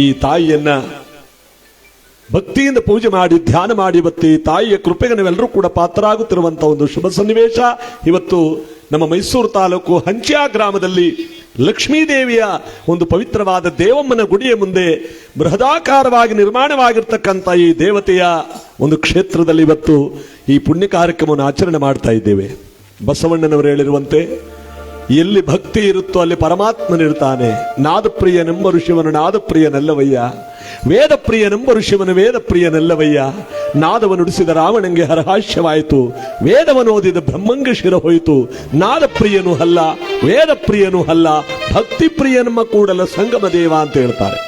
ಈ ತಾಯಿಯನ್ನ ಭಕ್ತಿಯಿಂದ ಪೂಜೆ ಮಾಡಿ ಧ್ಯಾನ ಮಾಡಿ ಇವತ್ತು ಈ ತಾಯಿಯ ಕೃಪೆಗೆ ನಾವೆಲ್ಲರೂ ಕೂಡ ಪಾತ್ರರಾಗುತ್ತಿರುವಂತಹ ಒಂದು ಶುಭ ಸನ್ನಿವೇಶ. ಇವತ್ತು ನಮ್ಮ ಮೈಸೂರು ತಾಲೂಕು ಹಂಚ್ಯಾ ಗ್ರಾಮದಲ್ಲಿ ಲಕ್ಷ್ಮೀದೇವಿಯ ಒಂದು ಪವಿತ್ರವಾದ ದೇವಮ್ಮನ ಗುಡಿಯ ಮುಂದೆ ಬೃಹದಾಕಾರವಾಗಿ ನಿರ್ಮಾಣವಾಗಿರ್ತಕ್ಕಂಥ ಈ ದೇವತೆಯ ಒಂದು ಕ್ಷೇತ್ರದಲ್ಲಿ ಇವತ್ತು ಈ ಪುಣ್ಯ ಕಾರ್ಯಕ್ರಮವನ್ನು ಆಚರಣೆ ಮಾಡ್ತಾ ಇದ್ದೇವೆ. ಬಸವಣ್ಣನವರು ಹೇಳಿರುವಂತೆ ಎಲ್ಲಿ ಭಕ್ತಿ ಇರುತ್ತೋ ಅಲ್ಲಿ ಪರಮಾತ್ಮನಿರ್ತಾನೆ. ನಾದಪ್ರಿಯನೆಂಬರು ಶಿವನು ನಾದಪ್ರಿಯನಲ್ಲವಯ್ಯ, ವೇದಪ್ರಿಯನೆಂಬರು ಶಿವನು ವೇದಪ್ರಿಯನಲ್ಲವಯ್ಯ. ನಾದವನುಡಿಸಿದ ರಾವಣಂಗೆ ಹರಹಾಸ್ಯವಾಯಿತು, ವೇದವನ್ನು ಓದಿದ ಬ್ರಹ್ಮಂಗೆ ಶಿರ ಹೋಯಿತು. ನಾದಪ್ರಿಯನೂ ಅಲ್ಲ, ವೇದಪ್ರಿಯನೂ ಅಲ್ಲ, ಭಕ್ತಿ ಪ್ರಿಯನಮ್ಮ ಕೂಡಲ ಸಂಗಮ ದೇವ ಅಂತ ಹೇಳ್ತಾರೆ.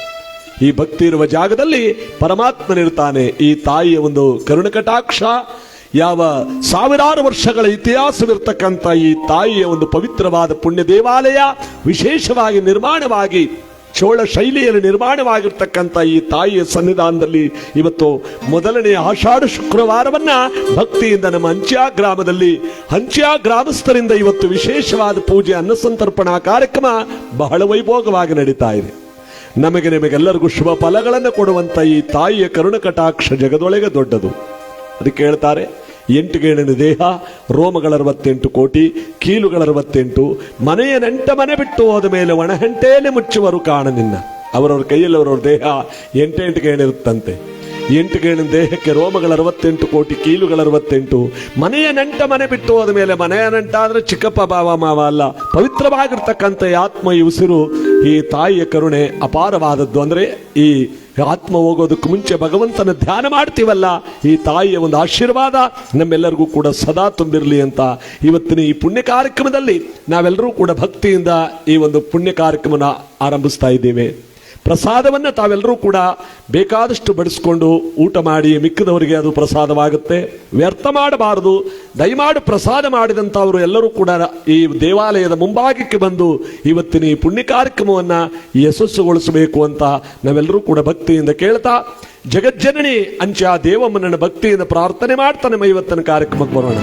ಈ ಭಕ್ತಿ ಇರುವ ಜಾಗದಲ್ಲಿ ಪರಮಾತ್ಮನಿರ್ತಾನೆ. ಈ ತಾಯಿಯ ಒಂದು ಕರುಣಕಟಾಕ್ಷ, ಯಾವ ಸಾವಿರಾರು ವರ್ಷಗಳ ಇತಿಹಾಸವಿರ್ತಕ್ಕಂಥ ಈ ತಾಯಿಯ ಒಂದು ಪವಿತ್ರವಾದ ಪುಣ್ಯ ದೇವಾಲಯ ವಿಶೇಷವಾಗಿ ನಿರ್ಮಾಣವಾಗಿ ಚೋಳ ಶೈಲಿಯಲ್ಲಿ ನಿರ್ಮಾಣವಾಗಿರ್ತಕ್ಕಂಥ ಈ ತಾಯಿಯ ಸನ್ನಿಧಾನದಲ್ಲಿ ಇವತ್ತು ಮೊದಲನೆಯ ಆಷಾಢ ಶುಕ್ರವಾರವನ್ನ ಭಕ್ತಿಯಿಂದ ನಮ್ಮ ಹಂಚ್ಯಾ ಗ್ರಾಮದಲ್ಲಿ ಹಂಚ್ಯಾ ಗ್ರಾಮಸ್ಥರಿಂದ ಇವತ್ತು ವಿಶೇಷವಾದ ಪೂಜೆ ಅನ್ನಸಂತರ್ಪಣಾ ಕಾರ್ಯಕ್ರಮ ಬಹಳ ವೈಭೋಗವಾಗಿ ನಡೀತಾ ಇದೆ. ನಿಮಗೆಲ್ಲರಿಗೂ ಶುಭ ಫಲಗಳನ್ನು ಕೊಡುವಂತ ಈ ತಾಯಿಯ ಕರುಣಕಟಾಕ್ಷ ಜಗದೊಳಗೆ ದೊಡ್ಡದು. ಅದಕ್ಕೆ ಹೇಳ್ತಾರೆ, 8 ಗೇಣಿನ ದೇಹ, ರೋಮಗಳ 68 ಕೋಟಿ, ಕೀಲುಗಳ 68, ಮನೆಯ ನೆಂಟ ಮನೆ ಬಿಟ್ಟು ಹೋದ ಮೇಲೆ ಒಣಹಂಟೇಲೆ ಮುಚ್ಚುವರು ಕಾಣ ನಿನ್ನ. ಅವರವ್ರ ಕೈಯಲ್ಲಿ ಅವರವ್ರ ದೇಹ 8 ಗೇಣಿರುತ್ತಂತೆ. 8 ಗೇಣಿನ ದೇಹಕ್ಕೆ ರೋಮಗಳ 68 ಕೋಟಿ, ಕೀಲುಗಳ 68, ಮನೆಯ ನೆಂಟ ಮನೆ ಬಿಟ್ಟು ಹೋದ ಮೇಲೆ, ಮನೆಯ ನೆಂಟ ಆದ್ರೆ ಚಿಕ್ಕಪ್ಪ ಬಾವ ಮಾವ ಅಲ್ಲ, ಪವಿತ್ರವಾಗಿರ್ತಕ್ಕಂಥ ಆತ್ಮ ಈ ಉಸಿರು, ಈ ತಾಯಿಯ ಕರುಣೆ ಅಪಾರವಾದದ್ದು. ಅಂದ್ರೆ ಈ ಆತ್ಮ ಹೋಗೋದಕ್ಕೆ ಮುಂಚೆ ಭಗವಂತನ ಧ್ಯಾನ ಮಾಡ್ತೀವಲ್ಲ, ಈ ತಾಯಿಯ ಒಂದು ಆಶೀರ್ವಾದ ನಮ್ಮೆಲ್ಲರಿಗೂ ಕೂಡ ಸದಾ ತುಂಬಿರಲಿ ಅಂತ ಇವತ್ತಿನ ಈ ಪುಣ್ಯ ಕಾರ್ಯಕ್ರಮದಲ್ಲಿ ನಾವೆಲ್ಲರೂ ಕೂಡ ಭಕ್ತಿಯಿಂದ ಈ ಒಂದು ಪುಣ್ಯ ಕಾರ್ಯಕ್ರಮನ ಆರಂಭಿಸ್ತಾ ಇದ್ದೇವೆ. ಪ್ರಸಾದವನ್ನು ತಾವೆಲ್ಲರೂ ಕೂಡ ಬೇಕಾದಷ್ಟು ಬಡಿಸ್ಕೊಂಡು ಊಟ ಮಾಡಿ ಮಿಕ್ಕಿದವರಿಗೆ ಅದು ಪ್ರಸಾದವಾಗುತ್ತೆ. ವ್ಯರ್ಥ ಮಾಡಬಾರದು. ದಯಮಾಡಿ ಪ್ರಸಾದ ಮಾಡಿದಂಥವರು ಎಲ್ಲರೂ ಕೂಡ ಈ ದೇವಾಲಯದ ಮುಂಭಾಗಕ್ಕೆ ಬಂದು ಇವತ್ತಿನ ಈ ಪುಣ್ಯ ಕಾರ್ಯಕ್ರಮವನ್ನು ಯಶಸ್ಸುಗೊಳಿಸಬೇಕು ಅಂತ ನಾವೆಲ್ಲರೂ ಕೂಡ ಭಕ್ತಿಯಿಂದ ಕೇಳ್ತಾ, ಜಗಜ್ಜನನಿ ಹಂಚ್ಯಾ ದೇವಮ್ಮನ ಭಕ್ತಿಯಿಂದ ಪ್ರಾರ್ಥನೆ ಮಾಡ್ತಾ ನಮ್ಮ ಇವತ್ತಿನ ಕಾರ್ಯಕ್ರಮಕ್ಕೆ ಬರೋಣ.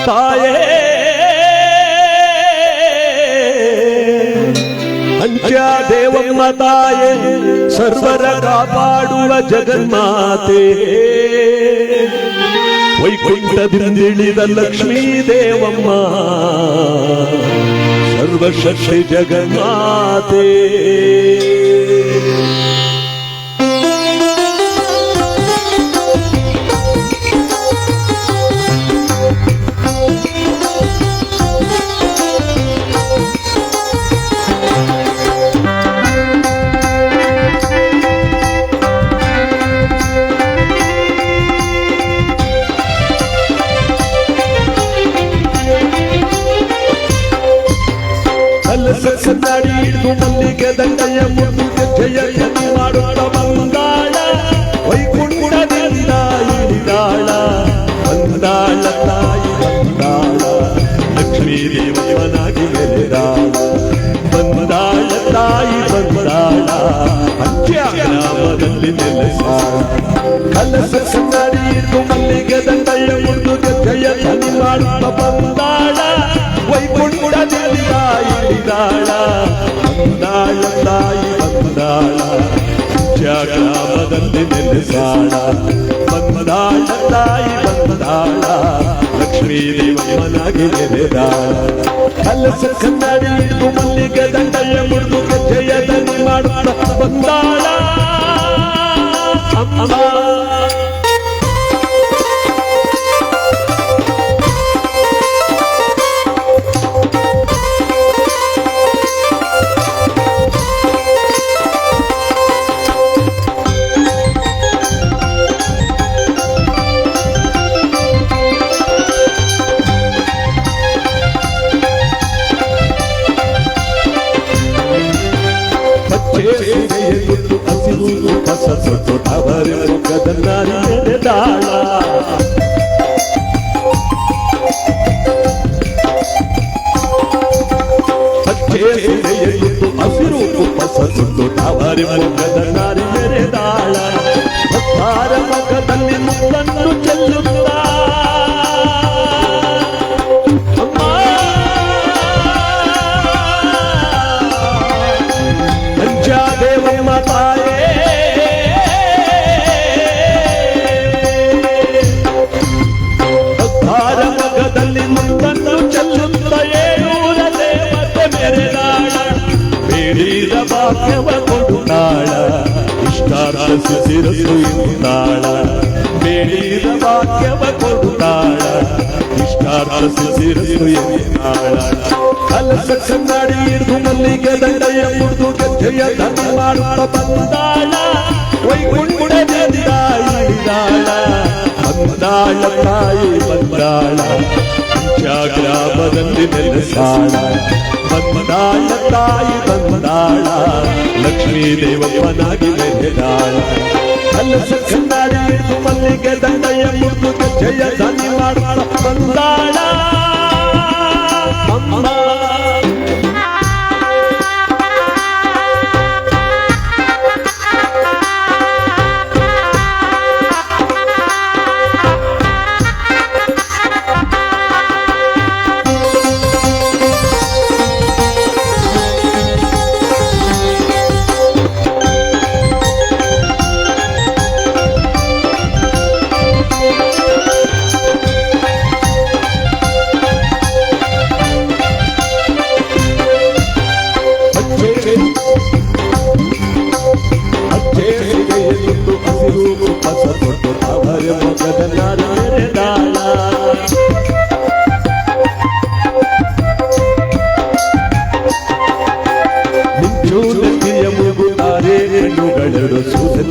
ತಾಯೇ ಹಂಚ್ಯಾ ದೇವಮ್ಮ ತಾಯೇ, ಸರ್ವರ ಕಾಪಾಡುವ ಜಗನ್ಮಾತೆ, ವೈಕುಂಠದಿಂದಿಳಿದ ಲಕ್ಷ್ಮೀ ದೇವಮ್ಮ, ಸರ್ವಶಕ್ತಿ ಜಗನ್ಮಾತೆ. ಕನ್ನಡಿ ಹಿಡಿದು ಮಲ್ಲಿಗೆ ದಂಡೆಯ ಮುಟ್ಟಿಗೆ ಜಯ ಮಾಡುತ್ತ ಬಂದಾಳ, ವೈಕುಂಠದಿಂದ ಇಳಿದಾಳ, ಬಂದಾಳ ತಾಯಿ ಬಂದಾಳ, ಲಕ್ಷ್ಮೀ ದೇವನಾಗಿ ಮೆರೆದಾಳ, ಬಂದಾಳ ತಾಯಿ ಬಂದಾಳ, ಹಂಚ್ಯಾ ಗ್ರಾಮದಲ್ಲಿ ನೆಲೆಸಾಳ. ಕಲಸ ಕನ್ನಡಿ ಹಿಡಿದು ಮಲ್ಲಿಗೆ ದಂಡೆಯ ಮುಟ್ಟಿಗೆ ಜಯ ಮಾಡುತ್ತ ಬಂದಾಳ, ವೈಕುಂಠದಿಂದ ಇಳಿದಾಳ, ಬಂದಾಳ ತಾಯಿ ಬಂದಾಳ, ಹಂಚ್ಯಾ ಗ್ರಾಮದಲ್ಲಿ ನೆಲೆಸಾಳ, ಬಂದಾಳ ತಾಯಿ ಬಂದಾಳ, ಲಕ್ಷ್ಮೀ ದೇವಮ್ಮನಾಗಿ ನೆರೆದಾಳ. ಕಲಸ ಕನ್ನಡಿ ಹಿಡಿದು ಮಲ್ಲಿಗೆ ದಂಡೆಯ ಮುರಿದು ಜಯದನಿ ಮಾಡುತ್ತ ಬಂದಾಳ ಅಮ್ಮ. ಹಸಿರು ಸುಟ್ಟು ಟವರಿ ಮುಖದ ನಾರಿ ಮೆರೆದಾಳ, ಭಕ್ತರ ಮುಖದಲ್ಲಿ ಮುತ್ತನ್ನು ಚೆಲ್ಲುತ್ತಾ, ಭಾಗ್ಯವ ಕೊಡುತ್ತಾಳ ಇಷ್ಟಾರ್ಥ ಸಿರಸು ಎಂದಾಳ ಬೇಡಿದ ಭಾಗ್ಯವ ಕೊಡುತ್ತಾಳ ಇಷ್ಟಾರ್ಥ ಸಿರಸು ಎಂದಾಳ ಕಲಸ ಕನ್ನಡಿ ಹಿಡಿದು ಮಲ್ಲಿಗೆ ದಂಡೆಯ ಮುಡಿದು ಗಜ್ಜೆಯ ದಂಡ ಮಾಡುತ್ತ ಬಂದಾಳ ವೈಕುಂಠದಿಂದ ಇಳಿದಾಳ ಬಂದಾಳ ತಾಯಿ ಬಂದಾಳ ಗ್ರಾಮದಲ್ಲಿ ನೆಲೆಸಾಳ ಬಂದಾಳ ತಾಯಿ ಬಂದಾಳ ಲಕ್ಷ್ಮೀ ದೇವಪ್ಪನಾಗಿ ಮೆರೆದಾಳ ಕಲಸ ಕನ್ನಡಿ ಹಿಡಿದು ಮಲ್ಲಿಗೆ ದಂಡೆಯ ಮುಡಿದು ಗಜ್ಜೆಯ ದಂಡ ಮಾಡುತ್ತ ಬಂದಾಳ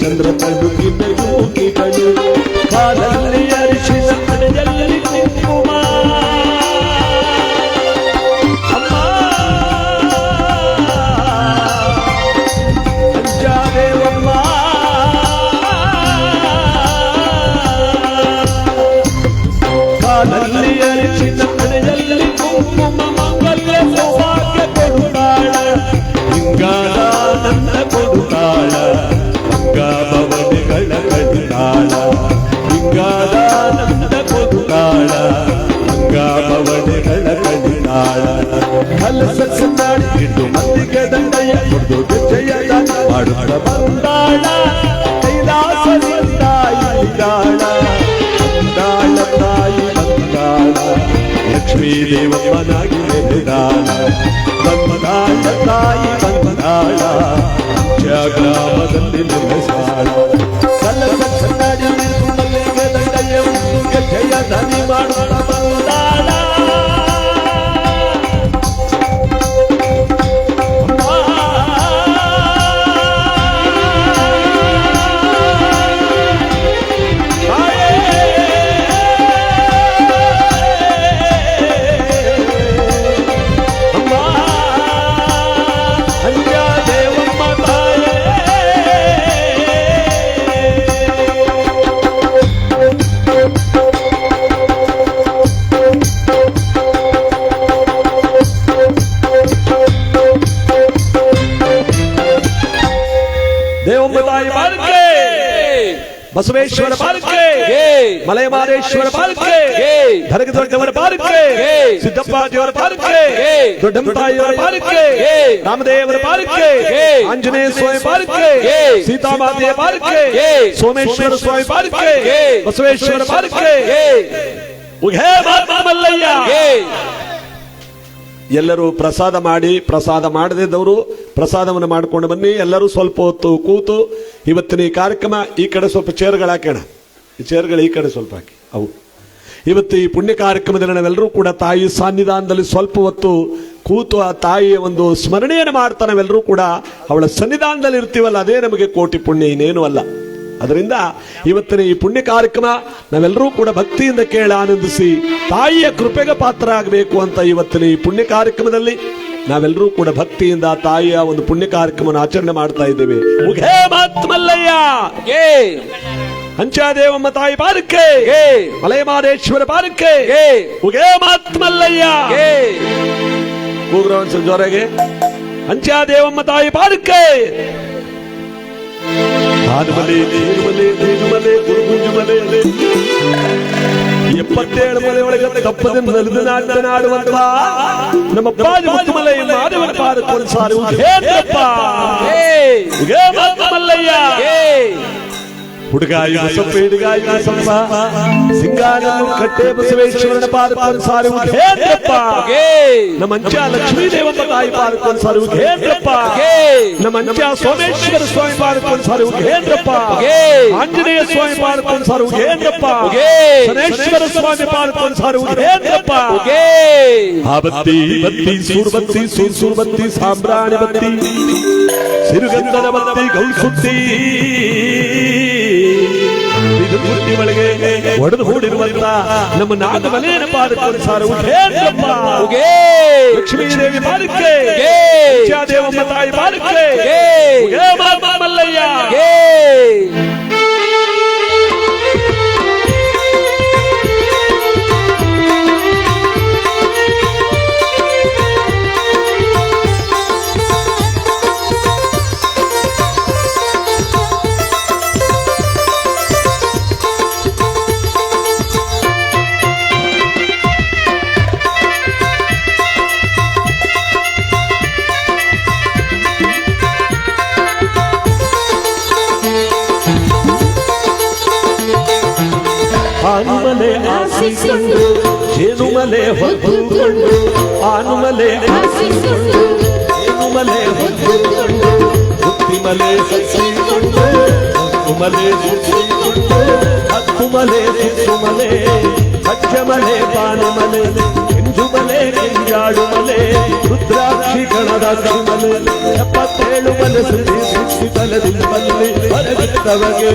ಚಂದ್ರ ತಡುಕಿಗಳು ಕಾಲಲ್ಲಿ ಅರಿಶಿನ ಕಡೆಯಲ್ಲಿ ಕುಂಕುಮ ಅಮ್ಮ ಅಂಜಾದೇವಮ್ಮ ಕಾಲಲ್ಲಿ ಅರಿಶಿನ ಕಡೆಯಲ್ಲಿ ಕುಂಕುಮ ಮಂಗಲ್ಯ ಸೌಭಾಗ್ಯ ಕೊಡುತ್ತಾಳ ಹಿಂಗಾದ ನನ್ನ ಕೊಡುತ್ತಾಳ ಭವನಿಗಳ ಕಡಿದಾಳ ಹಿಂಗಾದ ನಂದ ಕೊಡುತ್ತಾಳ ಭವನಿಗಳ ಕಡಿದಾಳ ಕಲಸ ಕನ್ನಡಿ ಹಿಡಿದು ಮಲ್ಲಿಗೆ ದಂಡೆಯ ಮುಡಿದು ಗಜ್ಜೆಯ ದಂಡ ಮಾಡುತ್ತ ಬಂದಾಳ ಕೈಲಾಸದಿಂದ ಇಳಿದಾಳ ಬಂದಾಳ ತಾಯಿ ಬಂದಾಳ ಲಕ್ಷ್ಮೀ ದೇವಪ್ಪನಾಗಿ ಮೆರೆದಾಳ ಬಂದಾಳ ತಾಯಿ ಬಂದಾಳ ಗ್ರಾಮದಲ್ಲಿ ನೆಲೆಸಾಳ ಕಲಸ ಕನ್ನಡಿ ಹಿಡಿದು ಮಲ್ಲಿಗೆ ದಂಡೆಯ ಗಜ್ಜೆಯ ದಂಡ ಮಾಡುತ್ತ ಬಂದಾಳ ದೇವಮ್ಮ ತಾಯಿ ಬಾಲಕ್ಕೆ ಬಸವೇಶ್ವರ ಬಾಲಕ್ಕೆ ಮಲೆಮಾದೇಶ್ವರ ಬಾಲಕ್ಕೆ ಧರಗದೊಡ್ಡವರ ಬಾಲಕ್ಕೆ ಸಿದ್ದಪ್ಪ ದೇವರ ಬಾಲಕ್ಕೆ ದೊಡ್ಡಮ್ಮ ತಾಯಿಯವರ ಬಾಲಕ್ಕೆ ರಾಮದೇವರ ಬಾಲಕ್ಕೆ ಆಂಜನೇಯ ಸ್ವಾಮಿ ಬಾಲಕ್ಕೆ ಸೀತಾಮಾತೆಯ ಬಾಲಕ್ಕೆ ಸೋಮೇಶ್ವರ ಸ್ವಾಮಿ ಬಾಲಕ್ಕೆ ಬಸವೇಶ್ವರ ಬಾಲಕ್ಕೆ ಮಲ್ಲಯ್ಯ. ಎಲ್ಲರೂ ಪ್ರಸಾದ ಮಾಡಿ, ಪ್ರಸಾದ ಮಾಡದಿದ್ದವರು ಪ್ರಸಾದವನ್ನು ಮಾಡಿಕೊಂಡು ಬನ್ನಿ. ಎಲ್ಲರೂ ಸ್ವಲ್ಪ ಹೊತ್ತು ಕೂತು ಇವತ್ತಿನ ಈ ಕಾರ್ಯಕ್ರಮ ಈ ಕಡೆ ಸ್ವಲ್ಪ ಚೇರ್ಗಳು ಹಾಕೋಣ, ಈ ಚೇರ್ಗಳು ಈ ಕಡೆ ಸ್ವಲ್ಪ ಹಾಕಿ. ಅವು ಇವತ್ತು ಈ ಪುಣ್ಯ ಕಾರ್ಯಕ್ರಮದಲ್ಲಿ ನಾವೆಲ್ಲರೂ ಕೂಡ ತಾಯಿ ಸನ್ನಿಧಾನದಲ್ಲಿ ಸ್ವಲ್ಪ ಹೊತ್ತು ಕೂತು ಆ ತಾಯಿಯ ಒಂದು ಸ್ಮರಣೆಯನ್ನು ಮಾಡ್ತಾ ನಾವೆಲ್ಲರೂ ಕೂಡ ಅವಳ ಸನ್ನಿಧಾನದಲ್ಲಿ ಇರ್ತೀವಲ್ಲ, ಅದೇ ನಮಗೆ ಕೋಟಿ ಪುಣ್ಯ, ಇನ್ನೇನು ಅಲ್ಲ. ಅದರಿಂದ ಇವತ್ತಿನ ಈ ಪುಣ್ಯ ಕಾರ್ಯಕ್ರಮ ನಾವೆಲ್ಲರೂ ಕೂಡ ಭಕ್ತಿಯಿಂದ ಕೇಳಿ ಆನಂದಿಸಿ ತಾಯಿಯ ಕೃಪೆಗೆ ಪಾತ್ರ ಆಗಬೇಕು ಅಂತ ಇವತ್ತಿನ ಈ ಪುಣ್ಯ ಕಾರ್ಯಕ್ರಮದಲ್ಲಿ ನಾವೆಲ್ಲರೂ ಕೂಡ ಭಕ್ತಿಯಿಂದ ತಾಯಿಯ ಒಂದು ಪುಣ್ಯ ಕಾರ್ಯಕ್ರಮವನ್ನು ಆಚರಣೆ ಮಾಡ್ತಾ ಇದ್ದೇವೆ. ಮುಖೇ ಮಲ್ಲಯ್ಯ, ಹಂಚಾದೇವಮ್ಮ ತಾಯಿ ಬಾರಕ್ಕೆ, ಮಲೆಮಾದೇಶ್ವರ ಬಾರಕ್ಕೆ, ಮುಖೇ ಮಲ್ಲಯ್ಯ. ಕೂಗ್ರ ಒಂದು ಜೋರಾಗೆ, ಹಂಚಾದೇವಮ್ಮ ತಾಯಿ ಬಾರಕ್ಕೆ. ಆನಮಲೆ, ನೀರುಮಲೆ, ನೀರುಮಲೆ, ಗುರುಗುಂಜುಮಲೆ, 77 ಮಲೆ ಒಳಗೆ ತಪ್ಪದೆ ನಲಿದು ನಾಡುವಂತ ನಮ್ಮ ಬಾಜುಮಲೆ ಮಾದೇವನ ಪಾದಕ್ಕೆ ಒಂದು ಸಾರಿ ಮಲ್ಲಯ್ಯ. ಹುಡುಗಾಯಿ ಬಸಪ್ಪ ಹಿಡುಗಾಯಿ ಬಸಪ್ಪ ಸಿಂಗಾನೂರು ಕಟ್ಟೆ ಬಸವೇಶ್ವರನ ಪಾದಕ್ಕೊಂದು ಸಾರಿ ಉಘೇಂದ್ರಪ್ಪ ನಮ್ಮ ಅಂಚ ಲಕ್ಷ್ಮೀ ದೇವಮ್ಮ ತಾಯಿ ಪಾದಕ್ಕೊಂದು ಸಾರಿ ಉಘೇಂದ್ರಪ್ಪ ನಮ್ಮ ಅಂಚ ಸೋಮೇಶ್ವರ ಸ್ವಾಮಿ ಪಾದಕ್ಕೊಂದು ಸಾರಿ ಉಘೇಂದ್ರಪ್ಪ ಆಂಜನೇಯ ಸ್ವಾಮಿ ಪಾದಕ್ಕೊಂದು ಸಾರಿ ಉಘೇಂದ್ರಪ್ಪ ಶನೇಶ್ವರ ಸ್ವಾಮಿ ಪಾದಕ್ಕೊಂದು ಸಾರಿ ಉಘೇಂದ್ರಪ್ಪ ಆ ಬತ್ತಿ ಬತ್ತಿ ಸೂರ್ಬತ್ತಿ ಸೂರ್ಬತ್ತಿ ಸಾಂಬ್ರಾಣಿ ಬತ್ತಿ ಸಿರುಗಂಧದ ಬತ್ತಿ ಗೌಸುತ್ತಿ ಇದು ಬುದ್ಧಿ ಒಳಗೆ ಒಡೆದು ಹೂಡಿರುವಂತ ನಮ್ಮ ನಾಗಮಲೇನ ಪಾದಕ್ಕೊಂದು ಸಾರಿ ಉಘೇಂದ್ರಪ್ಪ ಲಕ್ಷ್ಮೀ ದೇವಿ ಪಾದಕ್ಕೆ ದೇವಮ್ಮ ತಾಯಿ ಪಾದಕ್ಕೆ ಮಲ್ಲಯ್ಯ ಆನುಮಲೆ ಆಸಿಕೊಂಡು ಜೇನುಮಲೆ ಹೊತ್ತುಕೊಂಡು ಆನುಮಲೆ ಆಸಿಕೊಂಡು ಜೇನುಮಲೆ ಹೊತ್ತುಕೊಂಡು ಹುತ್ತಿಮಲೆ ಸಸಿಕೊಂಡು ಹತ್ತುಮಲೆ ಸುತ್ತಿಕೊಂಡು ಹತ್ತುಮಲೆ ಸುತ್ತುಮಲೆ ಹಚ್ಚಮಲೆ ಪಾನಮಲೆ ಕೆಂಜುಮಲೆ ಕೆಂಜಾಡುಮಲೆ ರುದ್ರಾಕ್ಷಿ ಗಣರಾಕ್ಷಿಮಲೆ 77 ಮಲೆ ಸುತ್ತಿ ತಲೆದಿಂದ ಬಲ್ಲಿ ಹೊರಗಿದ್ದವಗೆ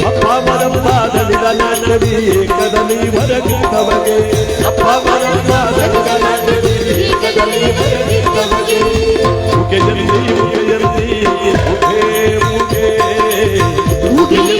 ಅಪ್ಪ ಮರಪಾದಲಿದ ನಾಟವಿ ಏಕದಲ್ಲಿ ಹೊರಗಿದ್ದವಗೆ ಅಪ್ಪ ಮರಪಾದಲಿದ ನಾಟವಿ ಏಕದಲ್ಲಿ ಹೊರಗಿದ್ದವಗೆ ಮುಖೆಯಲ್ಲಿ ಮುಖೆಯಲ್ಲಿ ಮುಖೇ ಮುಖೇ ಮುಖೆಯಲ್ಲಿ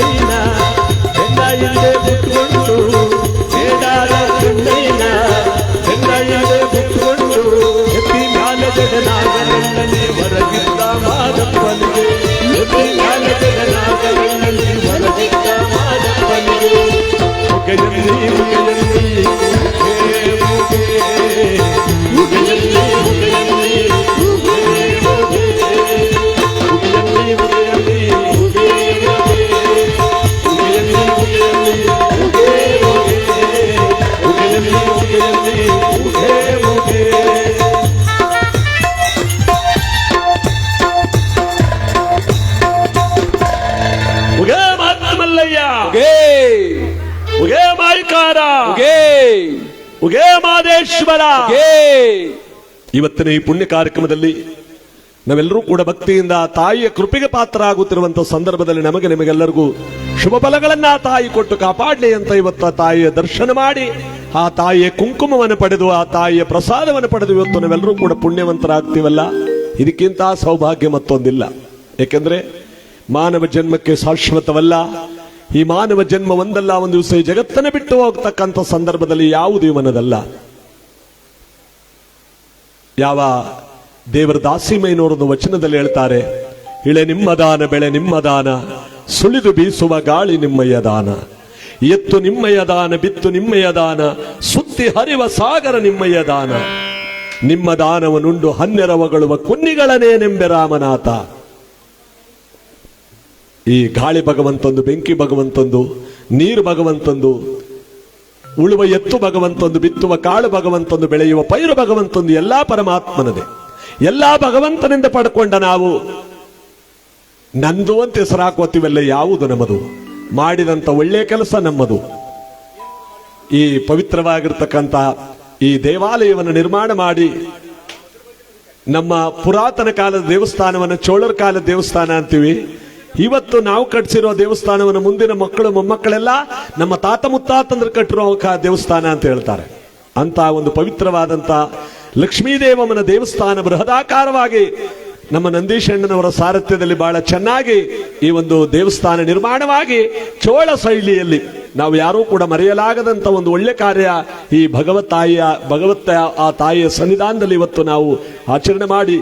ಕಣ್ಣಯ್ಯನ ಹೆಂಗಾಯಿದೆ ಬಿಟ್ಕೊಂಡು ಬೇಡಾದ ಕಣ್ಣಯ್ಯನ ಹೆಂಗಾಯಿದೆ ಬಿಟ್ಕೊಂಡು ಎತ್ತಿ ಮ್ಯಾಲ ಜಗನಾಗರಲ್ಲಿ ಹೊರಗಿದ್ದ ಮಾದಪ್ಪನಿಗೆ ಎತ್ತಿ ಮ್ಯಾಲ ಜಗನಾಗರಲ್ಲಿ ಹೊರಗಿದ್ದ ಮಾದಪ್ಪನಿಗೆ ಮುಗೆಯಲ್ಲಿ ಮುಗೆಯಲ್ಲಿ ಉಗೇ ಮಾಯಿಕಾರ ಉಗೇ ಮಾದೇಶ್ವರ. ಇವತ್ತಿನ ಈ ಪುಣ್ಯ ಕಾರ್ಯಕ್ರಮದಲ್ಲಿ ನಾವೆಲ್ಲರೂ ಕೂಡ ಭಕ್ತಿಯಿಂದ ತಾಯಿಯ ಕೃಪೆಗೆ ಪಾತ್ರರಾಗುತ್ತಿರುವಂತಹ ಸಂದರ್ಭದಲ್ಲಿ ನಮಗೆ ನಿಮಗೆಲ್ಲರಿಗೂ ಶುಭ ಫಲಗಳನ್ನ ತಾಯಿ ಕೊಟ್ಟು ಕಾಪಾಡಲಿ ಅಂತ ಇವತ್ತು ತಾಯಿಯ ದರ್ಶನ ಮಾಡಿ ಆ ತಾಯಿಯ ಕುಂಕುಮವನ್ನು ಪಡೆದು ಆ ತಾಯಿಯ ಪ್ರಸಾದವನ್ನು ಪಡೆದು ಇವತ್ತು ನಾವೆಲ್ಲರೂ ಕೂಡ ಪುಣ್ಯವಂತರಾಗ್ತೀವಲ್ಲ, ಇದಕ್ಕಿಂತ ಸೌಭಾಗ್ಯ ಮತ್ತೊಂದಿಲ್ಲ. ಏಕೆಂದ್ರೆ ಮಾನವ ಜನ್ಮಕ್ಕೆ ಶಾಶ್ವತವಲ್ಲ. ಈ ಮಾನವ ಜನ್ಮ ಒಂದಲ್ಲ ಒಂದು ದಿವಸ ಈ ಜಗತ್ತನ್ನು ಬಿಟ್ಟು ಹೋಗ್ತಕ್ಕಂಥ ಸಂದರ್ಭದಲ್ಲಿ ಯಾವುದು ಇವನದಲ್ಲ. ಯಾವ ದೇವರ ದಾಸಿಮಯ್ಯನವರೊಂದು ವಚನದಲ್ಲಿ ಹೇಳ್ತಾರೆ, ಇಳೆ ನಿಮ್ಮ ದಾನ ಬೆಳೆ ನಿಮ್ಮ ದಾನ, ಸುಳಿದು ಬೀಸುವ ಗಾಳಿ ನಿಮ್ಮಯ್ಯ ದಾನ, ಎತ್ತು ನಿಮ್ಮಯ್ಯ ದಾನ ಬಿತ್ತು ನಿಮ್ಮಯ್ಯ ದಾನ, ಸುತ್ತಿ ಹರಿವ ಸಾಗರ ನಿಮ್ಮಯ್ಯ ದಾನ, ನಿಮ್ಮ ದಾನವನುಂಡು ಹನ್ನೆರವಗಳುವ ಕುನ್ನಿಗಳನೇ ನೆಂಬೆ ರಾಮನಾಥ. ಈ ಗಾಳಿ ಭಗವಂತಂದು, ಬೆಂಕಿ ಭಗವಂತಂದು, ನೀರು ಭಗವಂತಂದು, ಉಳುವ ಎತ್ತು ಭಗವಂತಂದು, ಬಿತ್ತುವ ಕಾಳು ಭಗವಂತಂದು, ಬೆಳೆಯುವ ಪೈರು ಭಗವಂತಂದು, ಎಲ್ಲಾ ಪರಮಾತ್ಮನದೇ. ಎಲ್ಲಾ ಭಗವಂತನಿಂದ ಪಡ್ಕೊಂಡ ನಾವು ನಂದು ಅಂತ ಹೆಸರಾಕೋತೀವಲ್ಲ, ಯಾವುದು ನಮ್ಮದು? ಮಾಡಿದಂತ ಒಳ್ಳೆಯ ಕೆಲಸ ನಮ್ಮದು. ಈ ಪವಿತ್ರವಾಗಿರ್ತಕ್ಕಂಥ ಈ ದೇವಾಲಯವನ್ನು ನಿರ್ಮಾಣ ಮಾಡಿ ನಮ್ಮ ಪುರಾತನ ಕಾಲದ ದೇವಸ್ಥಾನವನ್ನು ಚೋಳರ ಕಾಲದ ದೇವಸ್ಥಾನ ಅಂತೀವಿ. ಇವತ್ತು ನಾವು ಕಟ್ಟಿಸಿರೋ ದೇವಸ್ಥಾನವನ್ನು ಮುಂದಿನ ಮಕ್ಕಳು ಮೊಮ್ಮಕ್ಕಳೆಲ್ಲ ನಮ್ಮ ತಾತ ಮುತ್ತಾತಂದ್ರೆ ಕಟ್ಟಿರೋ ದೇವಸ್ಥಾನ ಅಂತ ಹೇಳ್ತಾರೆ. ಅಂತ ಒಂದು ಪವಿತ್ರವಾದಂತ ಲಕ್ಷ್ಮೀದೇವಮ್ಮನ ದೇವಸ್ಥಾನ ಬೃಹದಾಕಾರವಾಗಿ ನಮ್ಮ ನಂದೀಶಣ್ಣನವರ ಸಾರಥ್ಯದಲ್ಲಿ ಬಹಳ ಚೆನ್ನಾಗಿ ಈ ಒಂದು ದೇವಸ್ಥಾನ ನಿರ್ಮಾಣವಾಗಿ ಚೋಳ ಶೈಲಿಯಲ್ಲಿ ನಾವು ಯಾರೂ ಕೂಡ ಮರೆಯಲಾಗದಂತ ಒಂದು ಒಳ್ಳೆ ಕಾರ್ಯ ಈ ಭಗವತ್ ಆ ತಾಯಿಯ ಸನ್ನಿಧಾನದಲ್ಲಿ ಇವತ್ತು ನಾವು ಆಚರಣೆ ಮಾಡಿ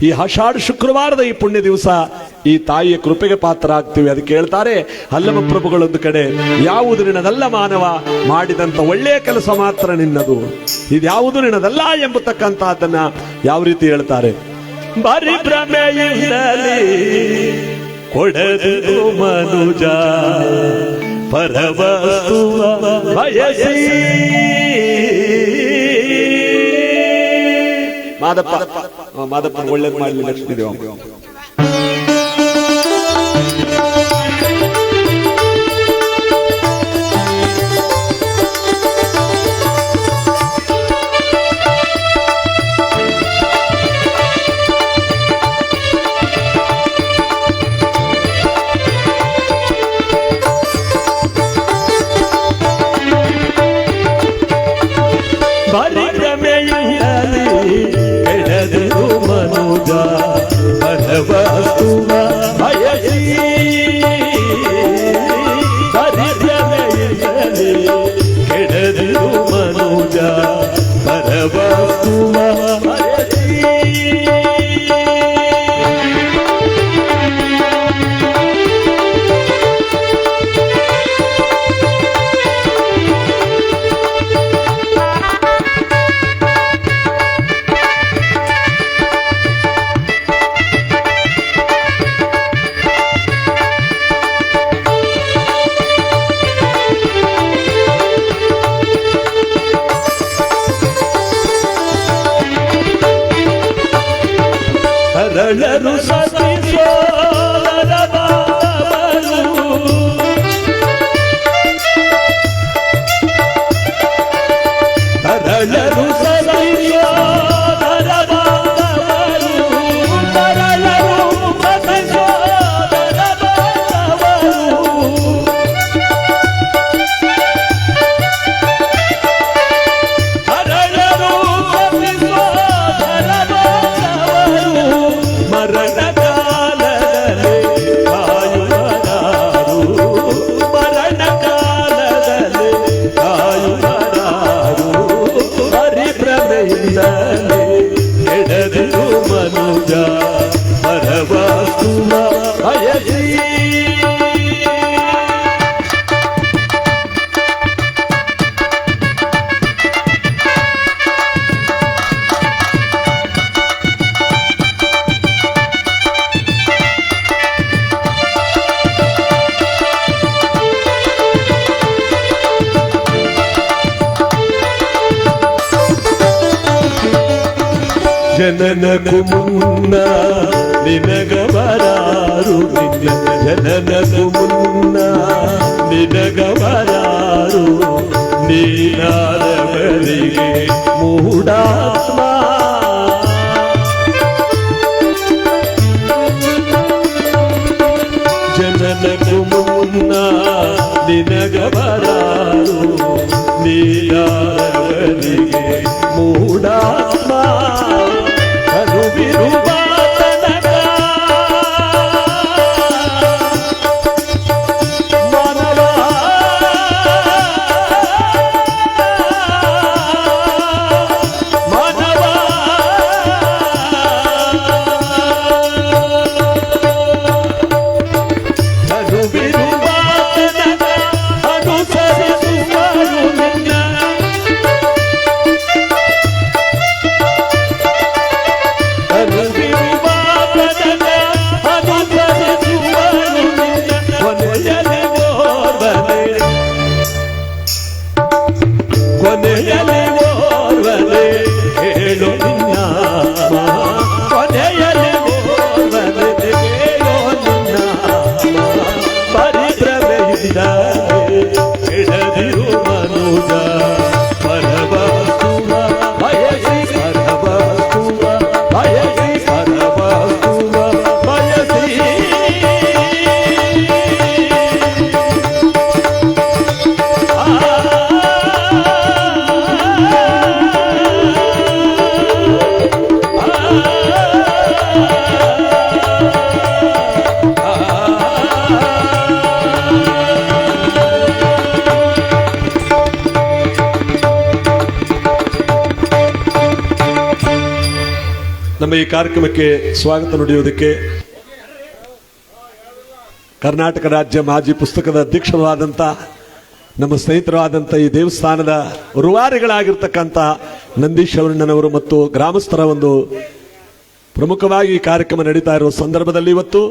ಈ ಆಷಾಢ ಶುಕ್ರವಾರದ ಈ ಪುಣ್ಯ ದಿವಸ ಈ ತಾಯಿಯ ಕೃಪೆಗೆ ಪಾತ್ರ ಆಗ್ತೀವಿ. ಅದಕ್ಕೆ ಹೇಳ್ತಾರೆ ಅಲ್ಲಮ ಪ್ರಭುಗಳೊಂದು ಕಡೆ, ಯಾವುದು ನಿನ್ನದಲ್ಲ ಮಾನವ, ಮಾಡಿದಂತ ಒಳ್ಳೆಯ ಕೆಲಸ ಮಾತ್ರ ನಿನ್ನದು, ಇದ್ಯಾವುದು ನಿನ್ನದಲ್ಲ ಎಂಬತಕ್ಕಂತಹದನ್ನ ಯಾವ ರೀತಿ ಹೇಳ್ತಾರೆ. ಬರಿ ಭ್ರಮೆಯಿಂದಲೇ ಕೊಡದು ಮನುಜ ಪರವಸ್ತುವ ಬಯಸಿ. ಮಾದಪ್ಪ ಒಳ್ಳೇದು ಮಾಡಲಿ ಲಕ್ಷ್ಮೀದೇವ. ವಸ್ತುವ ಬಯಸಿ ಕೆಡದು ಮನುಜ ಪರವಸ್ತುವ ಬಯಸಿ. ಸರಳರು ಸತಿಸೋದರ ಬಾಬರು ಸರಳರು ಸತಿಸೋದರ ಬಾಬರು ಸರಳರು ಸತಿಸೋದರ ಬಾಬರು ಸರಳರು ಸತಿಸೋದರ ಮರಣ ಜನನಕ್ಕೂ ಮುನ್ನ ನಿನಗ ಬರಾರು, ಜನನಕ್ಕೂ ಮುನ್ನ ನಿನಗ ಬರಾರು, ನೀನಾದವರಿಗೆ ಮೂಢಾತ್ಮ. ಜನನಕ್ಕೂ ಮುನ್ನ ನಿನಗ ಬರಾರು, ನೀನಾದವರಿಗೆ ಮೂಢಾತ್ಮ. ಕರುವಿರುವ ತನಕ ಮಾನವ ಮಾನವ ಕರುವಿರುವ ತನಕ ಅನುಸರಿಸುವರು ನಿನ್ನ. ಕೊನೆಯಲ್ಲಿ ಓರ್ವನೆ ಹೇಳು ನಿನ್ನ, ಕೊನೆಯಲ್ಲಿ ಓರ್ವನೆ ಹೇಳು ನಿನ್ನ. ಪರಿಭ್ರಮೆಯಿಂದ ಕೆಳದಿರು ಮನುಜ, ಪರವಸ್ತುವ ಬಯಸಿ ಪರವಸ್ತುವ ಬಯಸಿ ಪರವಸ್ತುವ ಬಯಸಿ. ನಮ್ಮ ಈ ಕಾರ್ಯಕ್ರಮಕ್ಕೆ ಸ್ವಾಗತ ನುಡಿಯುವುದಕ್ಕೆ ಕರ್ನಾಟಕ ರಾಜ್ಯ ಮಾಜಿ ಪುಸ್ತಕದ ಅಧ್ಯಕ್ಷರಾದಂಥ ನಮ್ಮ ಸ್ನೇಹಿತರಾದಂಥ ಈ ದೇವಸ್ಥಾನದ ರೂವಾರಿಗಳಾಗಿರ್ತಕ್ಕಂಥ ನಂದೀಶ್ ಅವಣ್ಣನವರು ಮತ್ತು ಗ್ರಾಮಸ್ಥರ ಒಂದು ಪ್ರಮುಖವಾಗಿ ಈ ಕಾರ್ಯಕ್ರಮ ನಡೀತಾ ಇರುವ ಸಂದರ್ಭದಲ್ಲಿ ಇವತ್ತು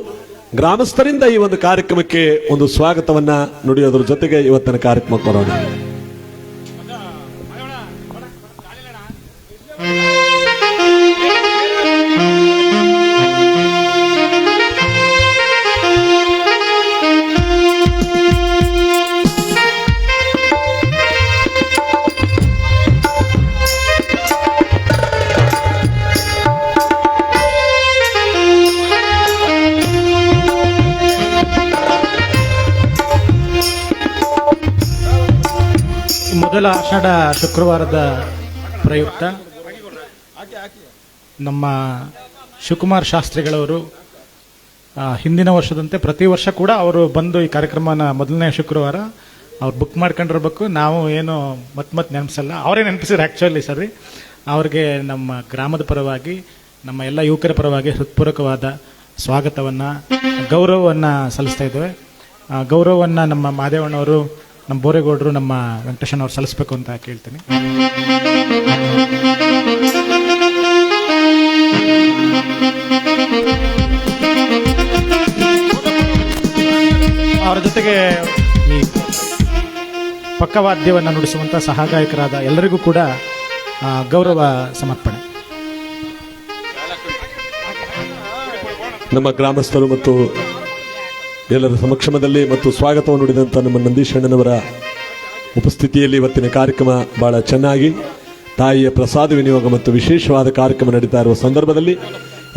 ಗ್ರಾಮಸ್ಥರಿಂದ ಈ ಒಂದು ಕಾರ್ಯಕ್ರಮಕ್ಕೆ ಒಂದು ಸ್ವಾಗತವನ್ನ ನುಡಿಯೋದ್ರ ಜೊತೆಗೆ ಇವತ್ತಿನ ಕಾರ್ಯಕ್ರಮಕ್ಕೆ ಬರೋಣ. ಮೊದಲ ಆಷಾಢ ಶುಕ್ರವಾರದ ಪ್ರಯುಕ್ತ ನಮ್ಮ ಶಿವಕುಮಾರ್ ಶಾಸ್ತ್ರಿಗಳವರು ಹಿಂದಿನ ವರ್ಷದಂತೆ ಪ್ರತಿ ವರ್ಷ ಕೂಡ ಅವರು ಬಂದು ಈ ಕಾರ್ಯಕ್ರಮನ ಮೊದಲನೇ ಶುಕ್ರವಾರ ಅವ್ರು ಬುಕ್ ಮಾಡ್ಕೊಂಡಿರ್ಬೇಕು. ನಾವು ಏನು ಮತ್ತೆ ನೆನಪಿಸಲ್ಲ, ಅವರೇ ನೆನಪಿಸಿದ್ರು ಆ್ಯಕ್ಚುಲಿ ಸರಿ. ಅವ್ರಿಗೆ ನಮ್ಮ ಗ್ರಾಮದ ಪರವಾಗಿ ನಮ್ಮ ಎಲ್ಲ ಯುವಕರ ಪರವಾಗಿ ಹೃತ್ಪೂರ್ವಕವಾದ ಸ್ವಾಗತವನ್ನು ಗೌರವವನ್ನು ಸಲ್ಲಿಸ್ತಾ ಇದ್ದೇವೆ. ಗೌರವವನ್ನು ನಮ್ಮ ಮಾದೇವಣ್ಣವರು, ನಮ್ಮ ಬೋರೇಗೌಡರು, ನಮ್ಮ ವೆಂಕಟೇಶನವ್ರು ಸಲ್ಲಿಸಬೇಕು ಅಂತ ಕೇಳ್ತೀನಿ. ಅವರ ಜೊತೆಗೆ ಈ ಪಕ್ಕವಾದ್ಯವನ್ನು ನುಡಿಸುವಂಥ ಸಹಗಾಯಕರಾದ ಎಲ್ಲರಿಗೂ ಕೂಡ ಗೌರವ ಸಮರ್ಪಣೆ. ನಮ್ಮ ಗ್ರಾಮಸ್ಥರು ಮತ್ತು ಎಲ್ಲರ ಸಮಕ್ಷಮದಲ್ಲಿ ಮತ್ತು ಸ್ವಾಗತವನ್ನು ನುಡಿದಂಥ ನಮ್ಮ ನಂದೀಶ್ ಅಣ್ಣನವರ ಉಪಸ್ಥಿತಿಯಲ್ಲಿ ಇವತ್ತಿನ ಕಾರ್ಯಕ್ರಮ ಬಹಳ ಚೆನ್ನಾಗಿ ತಾಯಿಯ ಪ್ರಸಾದ ವಿನಿಯೋಗ ಮತ್ತು ವಿಶೇಷವಾದ ಕಾರ್ಯಕ್ರಮ ನಡೀತಾ ಇರುವ ಸಂದರ್ಭದಲ್ಲಿ